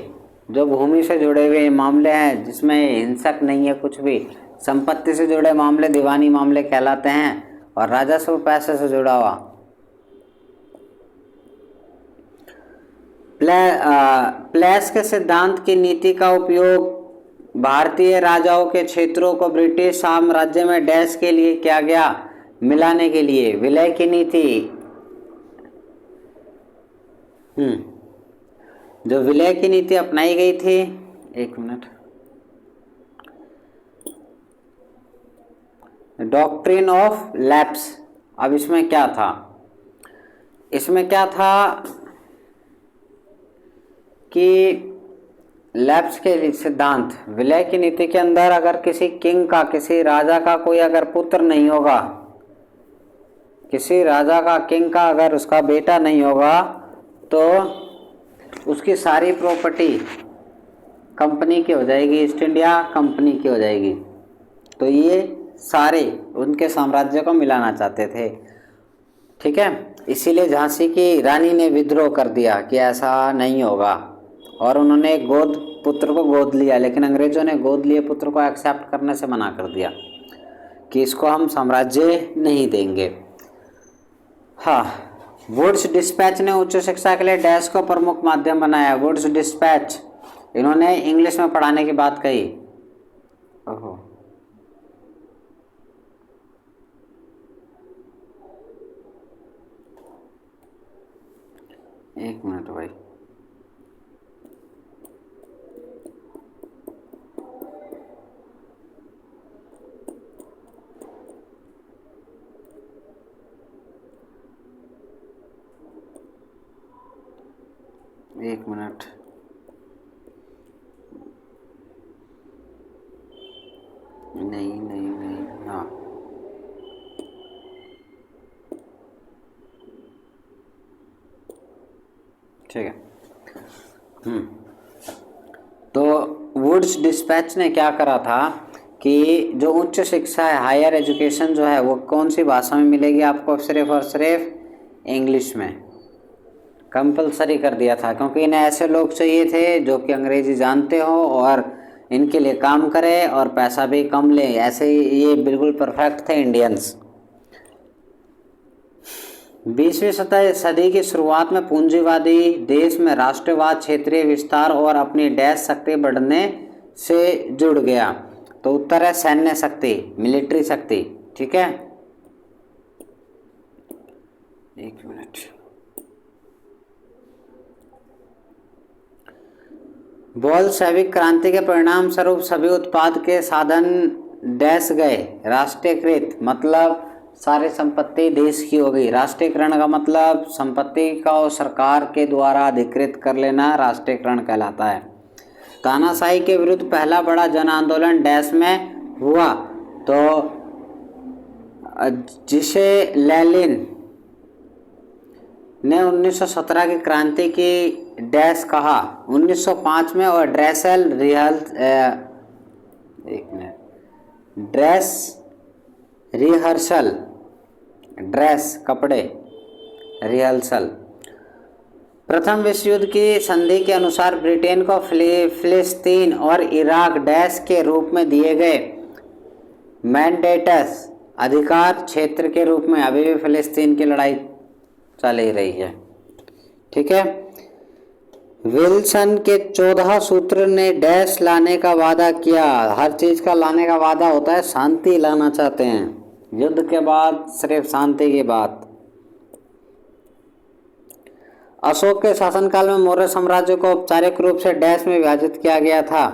जो भूमि से जुड़े हुए मामले हैं, जिसमें हिंसक नहीं है कुछ भी, संपत्ति से जुड़े मामले दीवानी मामले कहलाते हैं, और राजस्व पैसे से जुड़ा हुआ। प्लेस के सिद्धांत की नीति का उपयोग भारतीय राजाओं के क्षेत्रों को ब्रिटिश साम्राज्य में डैश के लिए किया गया, मिलाने के लिए। विलय की नीति, जो विलय की नीति अपनाई गई थी, 1 मिनट, डॉक्ट्रिन ऑफ लैप्स। अब इसमें क्या था? इसमें क्या था कि लैप्स के सिद्धांत, विलय की नीति के अंदर अगर किसी किंग का, किसी राजा का कोई अगर पुत्र नहीं होगा, किसी राजा का, किंग का अगर उसका बेटा नहीं होगा, तो उसकी सारी प्रॉपर्टी कंपनी की हो जाएगी, ईस्ट इंडिया कंपनी की हो जाएगी। तो ये सारे उनके साम्राज्य को मिलाना चाहते थे, ठीक है। इसीलिए झांसी की रानी ने विद्रोह कर दिया कि ऐसा नहीं होगा, और उन्होंने गोद पुत्र को गोद लिया, लेकिन अंग्रेजों ने गोद लिए पुत्र को एक्सेप्ट करने से मना कर दिया कि इसको हम साम्राज्य नहीं देंगे। हाँ, वुड्स डिस्पैच ने उच्च शिक्षा के लिए डैश को प्रमुख माध्यम बनाया। वुड्स डिस्पैच, इन्होंने इंग्लिश में पढ़ाने की बात कही। ओहो, एक मिनट भाई। एक मिनट, नहीं नहीं नहीं, हाँ, ठीक है। तो वुड्स डिस्पैच ने क्या करा था कि जो उच्च शिक्षा है, हायर एजुकेशन जो है, वो कौन सी भाषा में मिलेगी आपको? सिर्फ और सिर्फ इंग्लिश में कंपलसरी कर दिया था, क्योंकि इन्हें ऐसे लोग चाहिए थे जो कि अंग्रेजी जानते हो और इनके लिए काम करें और पैसा भी कम ले। ऐसे ही ये बिल्कुल परफेक्ट थे इंडियंस। 20वीं सदी की शुरुआत में पूंजीवादी देश में राष्ट्रवाद, क्षेत्रीय विस्तार और अपनी डैश शक्ति बढ़ने से जुड़ गया। तो उत्तर है सैन्य शक्ति, मिलिट्री शक्ति। ठीक है, एक मिनट। बोल्शेविक क्रांति के परिणाम स्वरूप सभी उत्पाद के साधन डैश गए, राष्ट्रीयकृत, मतलब सारी संपत्ति देश की हो गई। राष्ट्रीयकरण का मतलब संपत्ति को सरकार के द्वारा अधिकृत कर लेना राष्ट्रीयकरण कहलाता है। तानाशाही के विरुद्ध पहला बड़ा जन आंदोलन डैश में हुआ, तो जिसे लेनिन ने 1917 की क्रांति की डैश कहा 1905 में, और ड्रेसल रिहर्सल, ड्रेस कपड़े, रिहर्सल। प्रथम विश्व युद्ध की संधि के अनुसार ब्रिटेन को फिलिस्तीन और इराक डैश के रूप में दिए गए मैंडेटस अधिकार क्षेत्र के रूप में। अभी भी फिलिस्तीन की लड़ाई चल ही रही है। ठीक है, विल्सन के 14 सूत्र ने डैश लाने का वादा किया। हर चीज का लाने का वादा होता है, शांति लाना चाहते हैं, युद्ध के बाद सिर्फ शांति की बात। अशोक के शासनकाल में मौर्य साम्राज्य को औपचारिक रूप से डैश में विभाजित किया गया था,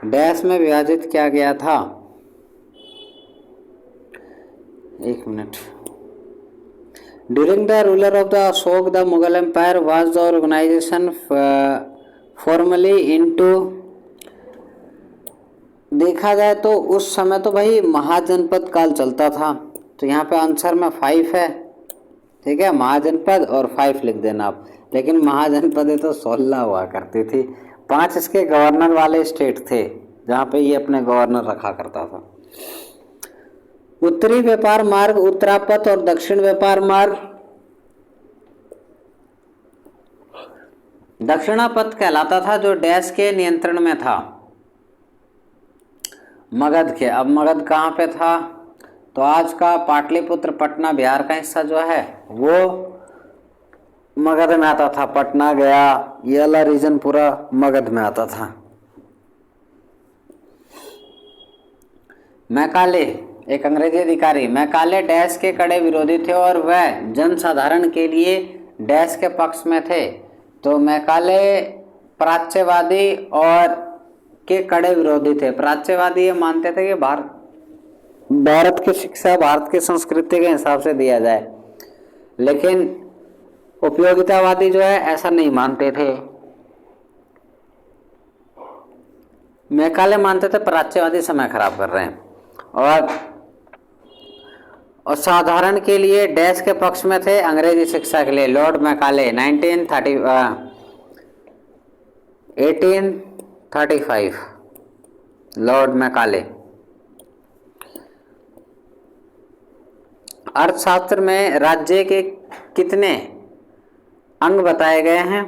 डैश में विभाजित किया गया था। एक minute. During the ruler of the Ashoka the Mughal empire was the organization formally into. देखा जाए तो उस समय तो भाई महाजनपद काल चलता था, तो यहाँ पे आंसर में 5 है। ठीक है, महाजनपद और 5 लिख देना आप। लेकिन महाजनपदें तो 16 हुआ करती थी। 5 इसके गवर्नर वाले स्टेट थे जहाँ पे ये अपने गवर्नर रखा करता था। उत्तरी व्यापार मार्ग उत्तरापथ और दक्षिण व्यापार मार्ग दक्षिणापथ कहलाता था, जो डैश के नियंत्रण में था, मगध के। अब मगध कहाँ पे था? तो आज का पाटलिपुत्र, पटना, बिहार का हिस्सा जो है वो मगध में आता था। पटना, गया, ये वाला रीजन पूरा मगध में आता था। मैकाले एक अंग्रेजी अधिकारी, मैकाले डैश के कड़े विरोधी थे और वह जनसाधारण के लिए डैश के पक्ष में थे। तो मैकाले प्राच्यवादी और के कड़े विरोधी थे। प्राच्यवादी ये मानते थे कि भारत की शिक्षा भारत की संस्कृति के हिसाब से दिया जाए, लेकिन उपयोगितावादी जो है ऐसा नहीं मानते थे। मैकाले मानते थे प्राच्यवादी समय खराब कर रहे हैं और साधारण के लिए डैश के पक्ष में थे, अंग्रेजी शिक्षा के लिए। Lord Macaulay 1835, Lord Macaulay. अर्थशास्त्र में राज्य के कितने अंग बताए गए हैं?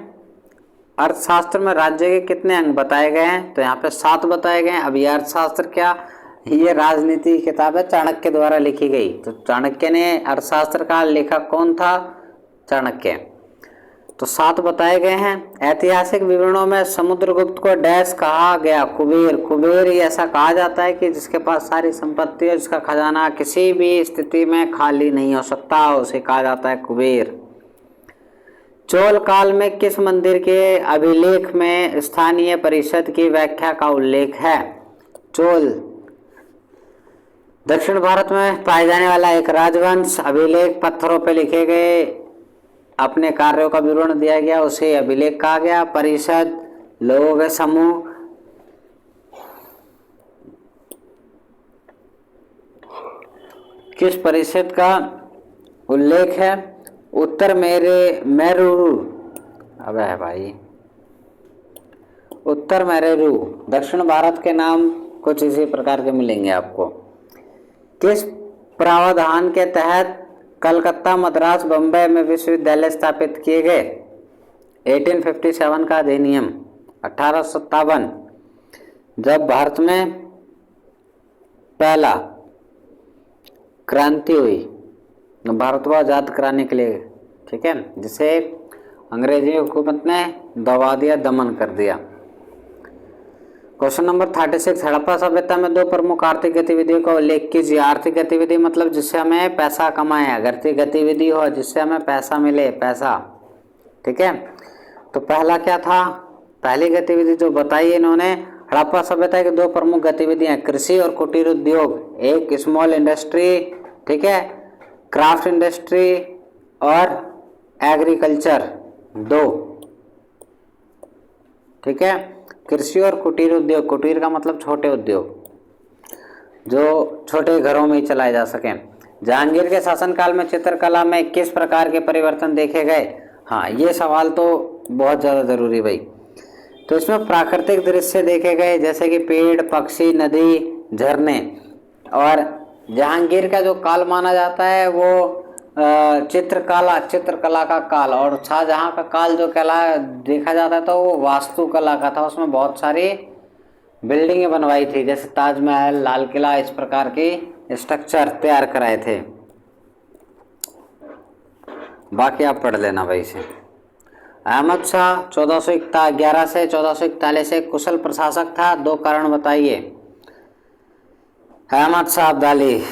अर्थशास्त्र में राज्य के कितने अंग बताए गए हैं? तो यहाँ पे 7 बताए गए हैं। अब ये अर्थशास्त्र क्या, ये राजनीति की किताब है, चाणक्य द्वारा लिखी गई। तो चाणक्य ने अर्थशास्त्र का लेखक कौन था? चाणक्य। तो 7 बताए गए हैं। ऐतिहासिक विवरणों में समुद्रगुप्त को डैश कहा गया? कुबेर। कुबेर ये ऐसा कहा जाता है कि जिसके पास सारी संपत्ति है, जिसका खजाना किसी भी स्थिति में खाली नहीं हो सकता, उसे कहा जाता है कुबेर। चोल काल में किस मंदिर के अभिलेख में स्थानीय परिषद की व्याख्या का उल्लेख है? चोल दक्षिण भारत में पाए जाने वाला एक राजवंश। अभिलेख पत्थरों पर लिखे गए अपने कार्यों का विवरण दिया गया, उसे अभिलेख कहा गया। परिषद लोगों के समूह। किस परिषद का उल्लेख है? उत्तर मेरुरु। अबे भाई, उत्तर मेरू, दक्षिण भारत के नाम कुछ इसी प्रकार के मिलेंगे आपको। किस प्रावधान के तहत कलकत्ता, मद्रास, बम्बई में विश्वविद्यालय स्थापित किए गए? 1857 का अधिनियम, 1857 जब भारत में पहला क्रांति हुई, भारत को आज़ाद कराने के लिए, ठीक है, जिसे अंग्रेजी हुकूमत ने दबा दिया, दमन कर दिया। क्वेश्चन नंबर 36, हड़प्पा सभ्यता में 2 प्रमुख आर्थिक गतिविधियों का उल्लेख कीजिए। आर्थिक गतिविधि मतलब जिससे हमें पैसा कमाए, आर्थिक गतिविधि हो जिससे हमें पैसा मिले, पैसा, ठीक है। तो पहला क्या था? पहली गतिविधि जो बताई इन्होंने, हड़प्पा सभ्यता की 2 प्रमुख गतिविधियां, कृषि और कुटीर उद्योग, एक स्मॉल इंडस्ट्री, ठीक है, क्राफ्ट इंडस्ट्री और एग्रीकल्चर, 2, ठीक है। कृषि और कुटीर उद्योग, कुटीर का मतलब छोटे उद्योग, जो छोटे घरों में ही चलाए जा सकें। जहांगीर के शासनकाल में चित्रकला में किस प्रकार के परिवर्तन देखे गए? हाँ, ये सवाल तो बहुत ज़्यादा ज़रूरी भाई। तो इसमें प्राकृतिक दृश्य देखे गए, जैसे कि पेड़, पक्षी, नदी, झरने। और जहांगीर का जो काल माना जाता है वो चित्रकला का काल, और शाहजहां का काल जो कहला देखा जाता है तो वो वास्तुकला का था। उसमें बहुत सारी बिल्डिंगें बनवाई थी, जैसे ताजमहल, लाल किला, इस प्रकार की स्ट्रक्चर तैयार कराए थे। बाकी आप पढ़ लेना भाई से। अहमद शाह 1411 से 1441 से कुशल प्रशासक था, 2 कारण बताइए। अहमद शाह अब्दाली,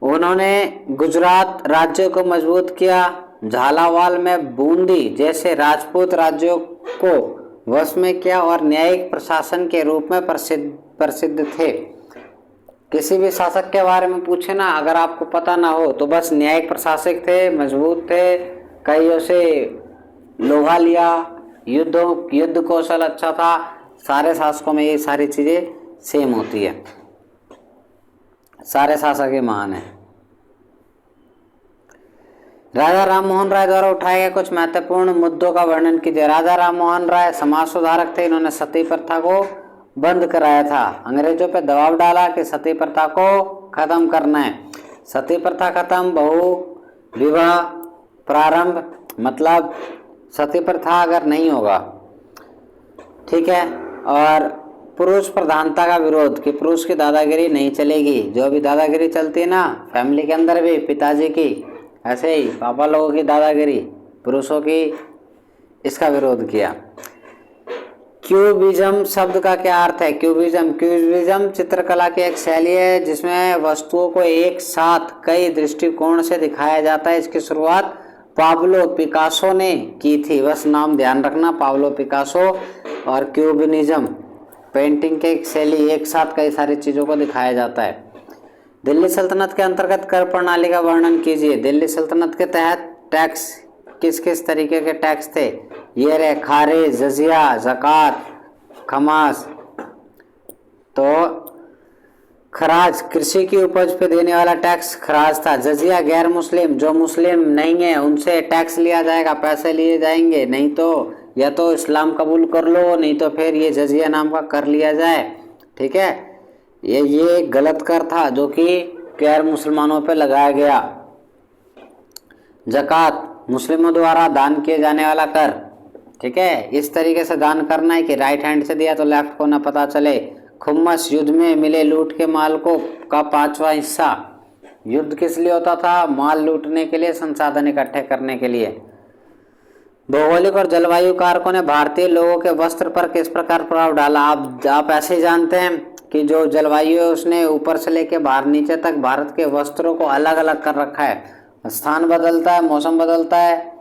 उन्होंने गुजरात राज्य को मजबूत किया, झालावाड़ में बूंदी जैसे राजपूत राज्यों को वश में किया और न्यायिक प्रशासन के रूप में प्रसिद्ध थे। किसी भी शासक के बारे में पूछे ना, अगर आपको पता ना हो तो बस न्यायिक प्रशासक थे, मजबूत थे, कईयों से लोहा लिया, युद्ध कौशल अच्छा था। सारे शासकों में ये सारी चीज़ें सेम होती है, सारे शासक ही महान हैं। राजा राम मोहन राय द्वारा उठाए गए कुछ महत्वपूर्ण मुद्दों का वर्णन कीजिए। राजा राम मोहन राय समाज सुधारक थे, इन्होंने सती प्रथा को बंद कराया था। अंग्रेजों पर दबाव डाला कि सती प्रथा को खत्म करना है। सती प्रथा खत्म, बहु विवाह प्रारंभ, मतलब सती प्रथा अगर नहीं होगा, ठीक है। और पुरुष प्रधानता का विरोध, कि पुरुष की दादागिरी नहीं चलेगी। जो भी दादागिरी चलती है ना फैमिली के अंदर भी, पिताजी की, ऐसे ही पापा लोगों की दादागिरी, पुरुषों की, इसका विरोध किया। क्यूबिज्म शब्द का क्या अर्थ है? क्यूबिज्म चित्रकला की एक शैली है जिसमें वस्तुओं को एक साथ कई दृष्टिकोण से दिखाया जाता है। इसकी शुरुआत पाब्लो पिकासो ने की थी, बस नाम ध्यान रखना, पाब्लो पिकासो। और क्यूबिज्म पेंटिंग की एक शैली, एक साथ कई सारी चीज़ों को दिखाया जाता है। दिल्ली सल्तनत के अंतर्गत कर प्रणाली का वर्णन कीजिए। दिल्ली सल्तनत के तहत टैक्स किस किस तरीके के टैक्स थे? ये रहे खारिज, जजिया, ज़कात, खमास। तो खराज कृषि की उपज पे देने वाला टैक्स खराज था। जजिया गैर मुस्लिम, जो मुस्लिम नहीं है उनसे टैक्स लिया जाएगा, पैसे लिए जाएंगे, नहीं तो या तो इस्लाम कबूल कर लो, नहीं तो फिर ये जजिया नाम का कर लिया जाए, ठीक है। ये गलत कर था जो कि गैर मुसलमानों पे लगाया गया। ज़कात मुस्लिमों द्वारा दान किए जाने वाला कर, ठीक है। इस तरीके से दान करना है कि राइट हैंड से दिया तो लेफ्ट को ना पता चले। खुम्मस युद्ध में मिले लूट के माल को का 5वां हिस्सा। युद्ध किस लिए होता था? माल लूटने के लिए, संसाधन इकट्ठे करने के लिए। भौगोलिक और जलवायु कारकों ने भारतीय लोगों के वस्त्र पर किस प्रकार प्रभाव डाला? आप ऐसे जानते हैं कि जो जलवायु है उसने ऊपर से लेके बाहर नीचे तक भारत के वस्त्रों को अलग अलग कर रखा है। स्थान बदलता है, मौसम बदलता है,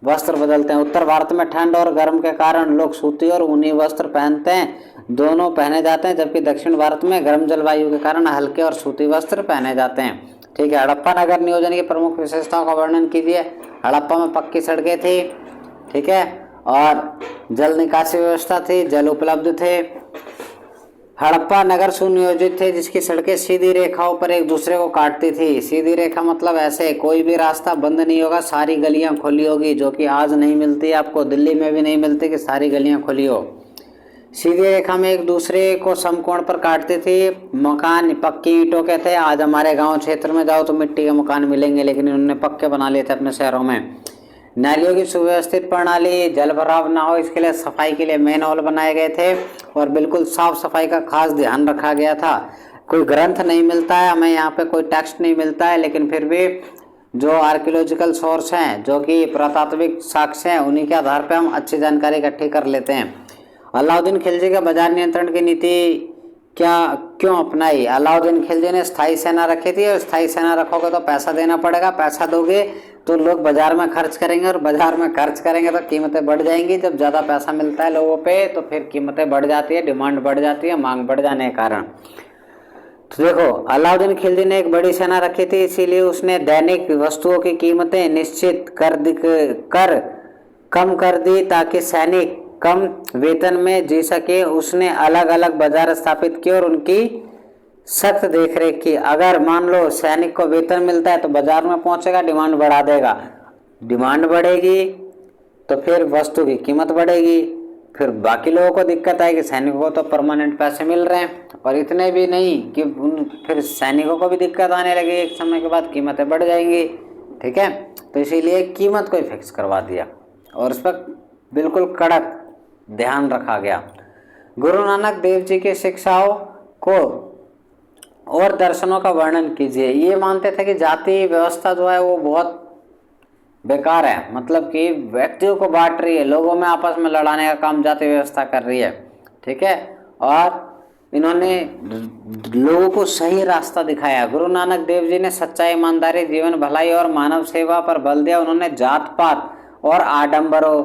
वस्त्र बदलते हैं। उत्तर भारत में ठंड और गर्म के कारण लोग सूती और ऊनी वस्त्र पहनते हैं, दोनों पहने जाते हैं, जबकि दक्षिण भारत में गर्म जलवायु के कारण हल्के और सूती वस्त्र पहने जाते हैं, ठीक है। हड़प्पा नगर नियोजन की प्रमुख विशेषताओं का वर्णन कीजिए। हड़प्पा में पक्की सड़कें थी, ठीक है, और जल निकासी व्यवस्था थी, जल उपलब्ध थे। हड़प्पा नगर सुनियोजित थे जिसकी सड़कें सीधी रेखाओं पर एक दूसरे को काटती थी। सीधी रेखा मतलब ऐसे कोई भी रास्ता बंद नहीं होगा, सारी गलियां खुली होगी, जो कि आज नहीं मिलती, आपको दिल्ली में भी नहीं मिलती कि सारी गलियां खुली हो। सीधी रेखा में एक दूसरे को समकोण पर काटते थे। मकान पक्की ईंटों के थे। आज हमारे गांव क्षेत्र में जाओ तो मिट्टी के मकान मिलेंगे, लेकिन उन्होंने पक्के बना लिए थे अपने शहरों में। नालियों की सुव्यवस्थित प्रणाली, जल भराव ना हो इसके लिए सफाई के लिए मेन होल बनाए गए थे और बिल्कुल साफ सफाई का खास ध्यान रखा गया था। कोई ग्रंथ नहीं मिलता है हमें, यहाँ पे कोई टेक्स्ट नहीं मिलता है, लेकिन फिर भी जो आर्कियोलॉजिकल सोर्स हैं, जो कि पुरातात्विक साक्ष्य हैं, उन्हीं के आधार पर हम अच्छी जानकारी इकट्ठी कर लेते हैं। अलाउद्दीन खिलजी का बाजार नियंत्रण की नीति क्यों अपनाई? अलाउद्दीन खिलजी ने स्थायी सेना रखी थी, और स्थायी सेना रखोगे तो पैसा देना पड़ेगा, पैसा दोगे तो लोग बाजार में खर्च करेंगे, और बाजार में खर्च करेंगे तो कीमतें बढ़ जाएंगी। जब ज़्यादा पैसा मिलता है लोगों पे तो फिर कीमतें बढ़ जाती है, डिमांड बढ़ जाती है, मांग बढ़ जाने के कारण। तो देखो, अलाउद्दीन खिलजी ने एक बड़ी सेना रखी थी, इसीलिए उसने दैनिक वस्तुओं की कीमतें निश्चित कम कर दी ताकि सैनिक कम वेतन में जी सके। उसने अलग अलग बाजार स्थापित किए और उनकी सख्त देखरेख की। अगर मान लो सैनिक को वेतन मिलता है तो बाजार में पहुंचेगा, डिमांड बढ़ा देगा, डिमांड बढ़ेगी तो फिर वस्तु की कीमत बढ़ेगी, फिर बाकी लोगों को दिक्कत आएगी। सैनिकों को तो परमानेंट पैसे मिल रहे हैं, और इतने भी नहीं कि फिर सैनिकों को भी दिक्कत आने लगी, एक समय के बाद कीमतें बढ़ जाएंगी। ठीक है, तो इसीलिए कीमत को फिक्स करवा दिया और उस पर बिल्कुल कड़क ध्यान रखा गया। गुरु नानक देव जी की शिक्षाओं को और दर्शनों का वर्णन कीजिए। ये मानते थे कि जाति व्यवस्था जो है वो बहुत बेकार है, मतलब कि व्यक्तियों को बांट रही है, लोगों में आपस में लड़ाने का काम जाति व्यवस्था कर रही है। ठीक है, और इन्होंने लोगों को सही रास्ता दिखाया। गुरु नानक देव जी ने सच्चाई, ईमानदारी, जीवन भलाई और मानव सेवा पर बल दिया। उन्होंने जात पात और आडंबरों,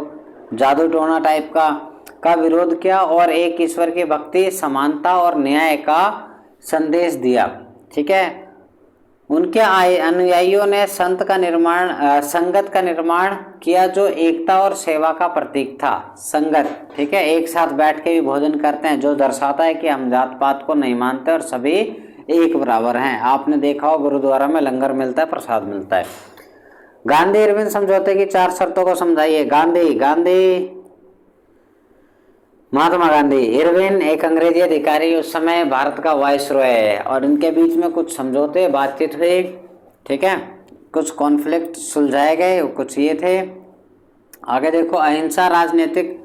जादू टोना टाइप का विरोध किया और एक ईश्वर की भक्ति, समानता और न्याय का संदेश दिया। ठीक है, उनके अनुयायियों ने संगत का निर्माण किया जो एकता और सेवा का प्रतीक था। संगत, ठीक है, एक साथ बैठ के भी भोजन करते हैं, जो दर्शाता है कि हम जात पात को नहीं मानते और सभी एक बराबर हैं। आपने देखा हो गुरुद्वारा में लंगर मिलता है, प्रसाद मिलता है। गांधी इरविन समझौते की 4 शर्तों को समझाइए। महात्मा गांधी। इरविन एक अंग्रेजी अधिकारी, उस समय भारत का वाइसरॉय है, और इनके बीच में कुछ समझौते, बातचीत हुई। ठीक है, कुछ कॉन्फ्लिक्ट सुलझाए गए, कुछ ये थे। आगे देखो, अहिंसा राजनीतिक,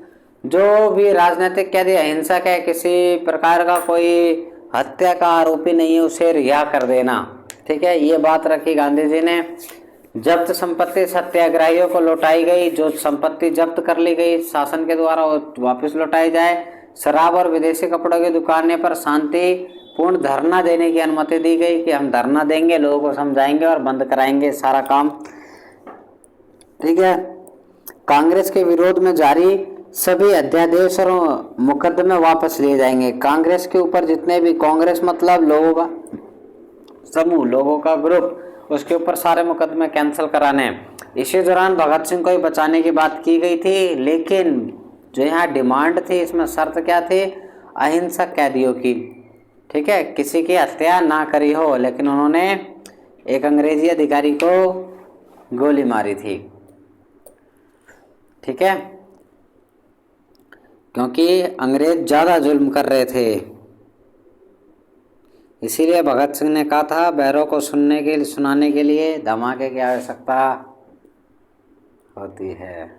जो भी राजनीतिक क्या दिया, अहिंसक है, किसी प्रकार का कोई हत्या का आरोपी नहीं है, उसे रिहा कर देना। ठीक है, ये बात रखी गांधी जी ने। जब्त संपत्ति सत्याग्रहियों को लौटाई गई, जो संपत्ति जब्त कर ली गई शासन के द्वारा वापस लौटाई जाए। शराब और विदेशी कपड़ों की दुकानें पर शांतिपूर्ण धरना देने की अनुमति दी गई कि हम धरना देंगे, लोगों को समझाएंगे और बंद कराएंगे सारा काम। ठीक है, कांग्रेस के विरोध में जारी सभी अध्यादेश और मुकदमे वापस लिए जाएंगे। कांग्रेस के ऊपर जितने भी, कांग्रेस मतलब लोगों का समूह, लोगों का ग्रुप, उसके ऊपर सारे मुकदमे कैंसिल कराने। इसी दौरान भगत सिंह को ही बचाने की बात की गई थी, लेकिन जो यहाँ डिमांड थी, इसमें शर्त क्या थी, अहिंसक कैदियों की। ठीक है, किसी की हत्या ना करी हो, लेकिन उन्होंने एक अंग्रेजी अधिकारी को गोली मारी थी। ठीक है, क्योंकि अंग्रेज ज़्यादा जुल्म कर रहे थे, इसीलिए भगत सिंह ने कहा था बैरों को सुनाने के लिए धमाके की आवश्यकता होती है।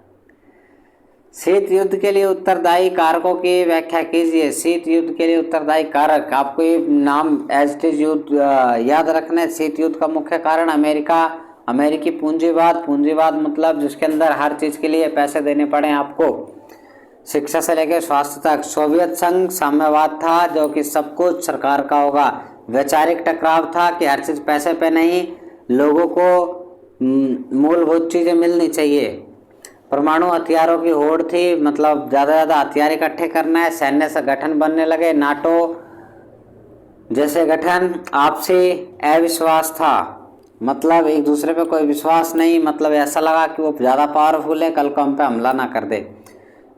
शीत युद्ध के लिए उत्तरदायी कारकों की व्याख्या कीजिए। शीत युद्ध के लिए उत्तरदायी कारक, आपको ये नाम एज इट इज याद रखना है। शीत युद्ध का मुख्य कारण अमेरिकी पूंजीवाद मतलब जिसके अंदर हर चीज़ के लिए पैसे देने पड़े आपको, शिक्षा से लेकर स्वास्थ्य तक। सोवियत संघ साम्यवाद था, जो कि सब कुछ सरकार का होगा। वैचारिक टकराव था कि हर चीज़ पैसे पे नहीं, लोगों को मूलभूत चीज़ें मिलनी चाहिए। परमाणु हथियारों की होड़ थी, मतलब ज़्यादा ज़्यादा हथियार इकट्ठे करना है। सैन्य से गठन बनने लगे, नाटो जैसे गठन। आपसी अविश्वास था, मतलब एक दूसरे पे कोई विश्वास नहीं, मतलब ऐसा लगा कि वो ज़्यादा पावरफुल है, कल को हम पे हमला ना कर दे।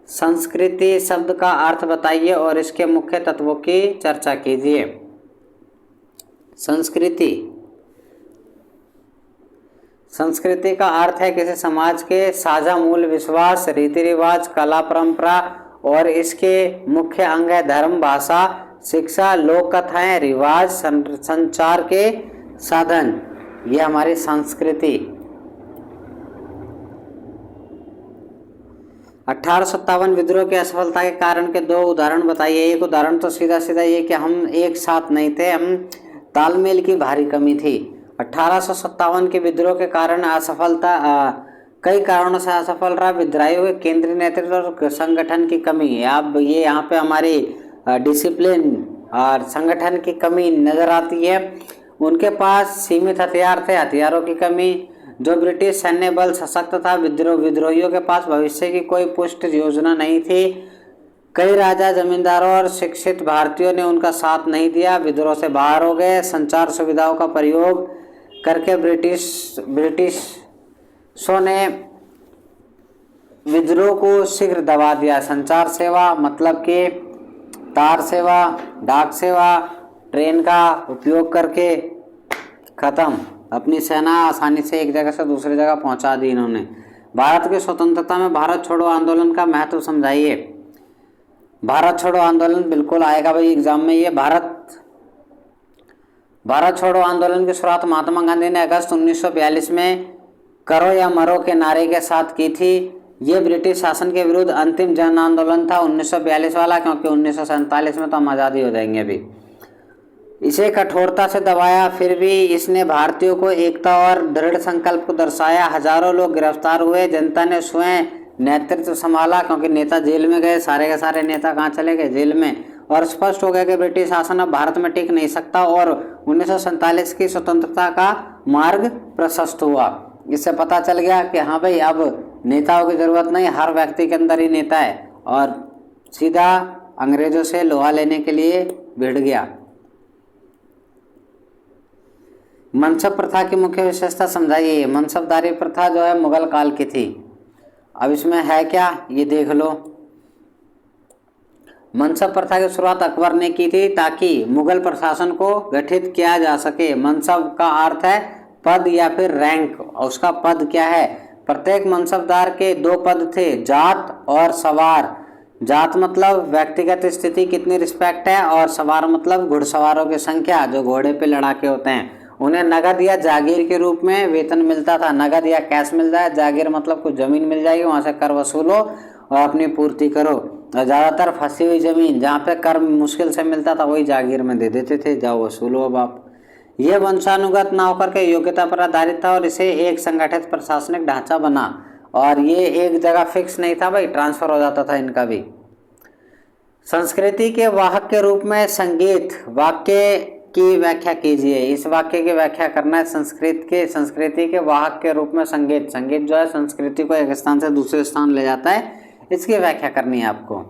संस्कृति शब्द का अर्थ बताइए और इसके मुख्य तत्वों की चर्चा कीजिए। संस्कृति, संस्कृति का अर्थ है किसी समाज के साझा मूल, विश्वास, रीति रिवाज, कला, परंपरा और इसके मुख्य अंग है धर्म, भाषा, शिक्षा, लोक कथाएं, रिवाज, संचार के साधन। ये हमारी संस्कृति। 1857 विद्रोह की असफलता के कारण के 2 उदाहरण बताइए। एक उदाहरण तो सीधा सीधा ये कि हम एक साथ नहीं थे, हम तालमेल की भारी कमी थी। 1857 के विद्रोह के कारण असफलता कई कारणों से असफल रहा। विद्रोहियों के केंद्रीय नेतृत्व और संगठन की कमी। अब ये यहाँ पे हमारी डिसिप्लिन और संगठन की कमी नजर आती है। उनके पास सीमित हथियार थे, हथियारों की कमी। जो ब्रिटिश सैन्य बल सशक्त था, विद्रोहियों के पास भविष्य की कोई पुष्ट योजना नहीं थी। कई राजा, जमींदारों और शिक्षित भारतीयों ने उनका साथ नहीं दिया, विद्रोह से बाहर हो गए। संचार सुविधाओं का प्रयोग करके ब्रिटिशों ने विद्रोह को शीघ्र दबा दिया। संचार सेवा मतलब कि तार सेवा, डाक सेवा, ट्रेन का उपयोग करके खत्म। अपनी सेना आसानी से एक जगह से दूसरी जगह पहुंचा दी इन्होंने। भारत की स्वतंत्रता में भारत छोड़ो आंदोलन का महत्व समझाइए। भारत छोड़ो आंदोलन बिल्कुल आएगा भाई एग्जाम में। ये भारत छोड़ो आंदोलन की शुरुआत महात्मा गांधी ने अगस्त 1942 में करो या मरो के नारे के साथ की थी। ये ब्रिटिश शासन के विरुद्ध अंतिम जन आंदोलन था 1942 वाला, क्योंकि 1947 में तो हम आज़ादी हो जाएंगे। अभी इसे कठोरता से दबाया, फिर भी इसने भारतीयों को एकता और दृढ़ संकल्प को दर्शाया। हजारों लोग गिरफ्तार हुए, जनता ने स्वयं नेतृत्व संभाला, क्योंकि नेता जेल में गए। सारे के सारे नेता कहाँ चले गए? जेल में। और स्पष्ट हो गया कि ब्रिटिश शासन अब भारत में टिक नहीं सकता और 1947 की स्वतंत्रता का मार्ग प्रशस्त हुआ। इससे पता चल गया कि हाँ भाई, अब नेताओं की जरूरत नहीं, हर व्यक्ति के अंदर ही नेता है। और सीधा अंग्रेजों से लोहा लेने के लिए भिड़ गया। मनसब प्रथा की मुख्य विशेषता समझाइए। मनसबदारी प्रथा जो है मुगल काल की थी। अब इसमें है क्या ये देख लो। मनसब प्रथा की शुरुआत अकबर ने की थी ताकि मुगल प्रशासन को गठित किया जा सके। मनसब का अर्थ है पद या फिर रैंक। और उसका पद क्या है? प्रत्येक मनसबदार के 2 पद थे, जात और सवार। जात मतलब व्यक्तिगत स्थिति, कितनी रिस्पेक्ट है, और सवार मतलब घुड़सवारों की संख्या, जो घोड़े पे लड़ाके होते हैं। उन्हें नगद या जागीर के रूप में वेतन मिलता था। नगद या कैश मिल जाए, जागीर मतलब कुछ जमीन मिल जाएगी, वहां से कर वसूलो और अपनी पूर्ति करो। और ज़्यादातर फंसी हुई जमीन जहाँ पे कर मुश्किल से मिलता था वही जागीर में दे देते थे, जाओ वसूलो अब आप। यह वंशानुगत ना होकर के योग्यता पर आधारित था और इसे एक संगठित प्रशासनिक ढांचा बना। और ये एक जगह फिक्स नहीं था भाई, ट्रांसफर हो जाता था इनका भी। संस्कृति के वाहक के रूप में संगीत। वाक्य की व्याख्या कीजिए। इस वाक्य की व्याख्या करना है। संस्कृति के वाहक के रूप में संगीत। संगीत जो है संस्कृति को एक स्थान से दूसरे स्थान ले जाता है, इसकी व्याख्या करनी है आपको।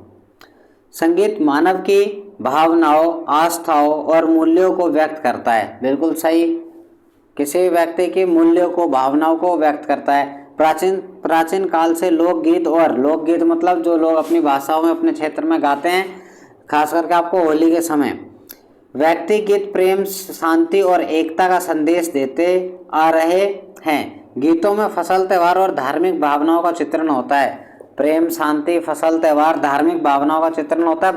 संगीत मानव की भावनाओं, आस्थाओं और मूल्यों को व्यक्त करता है। बिल्कुल सही। किसी भी व्यक्ति की मूल्यों को, भावनाओं को व्यक्त करता है। प्राचीन काल से लोकगीत मतलब जो लोग अपनी भाषाओं में अपने क्षेत्र में गाते हैं, खास करके आपको होली के समय। व्यक्ति गीत प्रेम, शांति और एकता का संदेश देते आ रहे हैं। गीतों में फसल, त्योहार और धार्मिक भावनाओं का चित्रण होता है। प्रेम, शांति, फसल, त्योहार, धार्मिक भावनाओं का चित्रण होता है।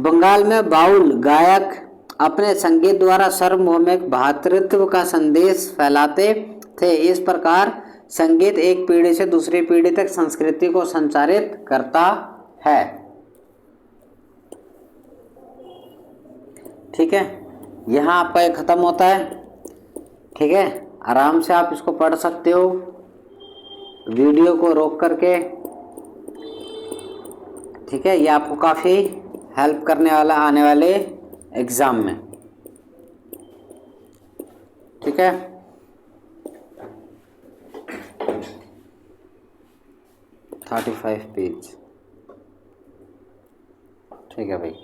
बंगाल में बाउल गायक अपने संगीत द्वारा सार्वभौमिक भ्रातृत्व का संदेश फैलाते थे। इस प्रकार संगीत एक पीढ़ी से दूसरी पीढ़ी तक संस्कृति को संचारित करता है। ठीक है, यहाँ आपका ये खत्म होता है। ठीक है, आराम से आप इसको पढ़ सकते हो वीडियो को रोक करके। ठीक है, ये आपको काफ़ी हेल्प करने वाला आने वाले एग्ज़ाम में। ठीक है, $35 पेज। ठीक है भाई।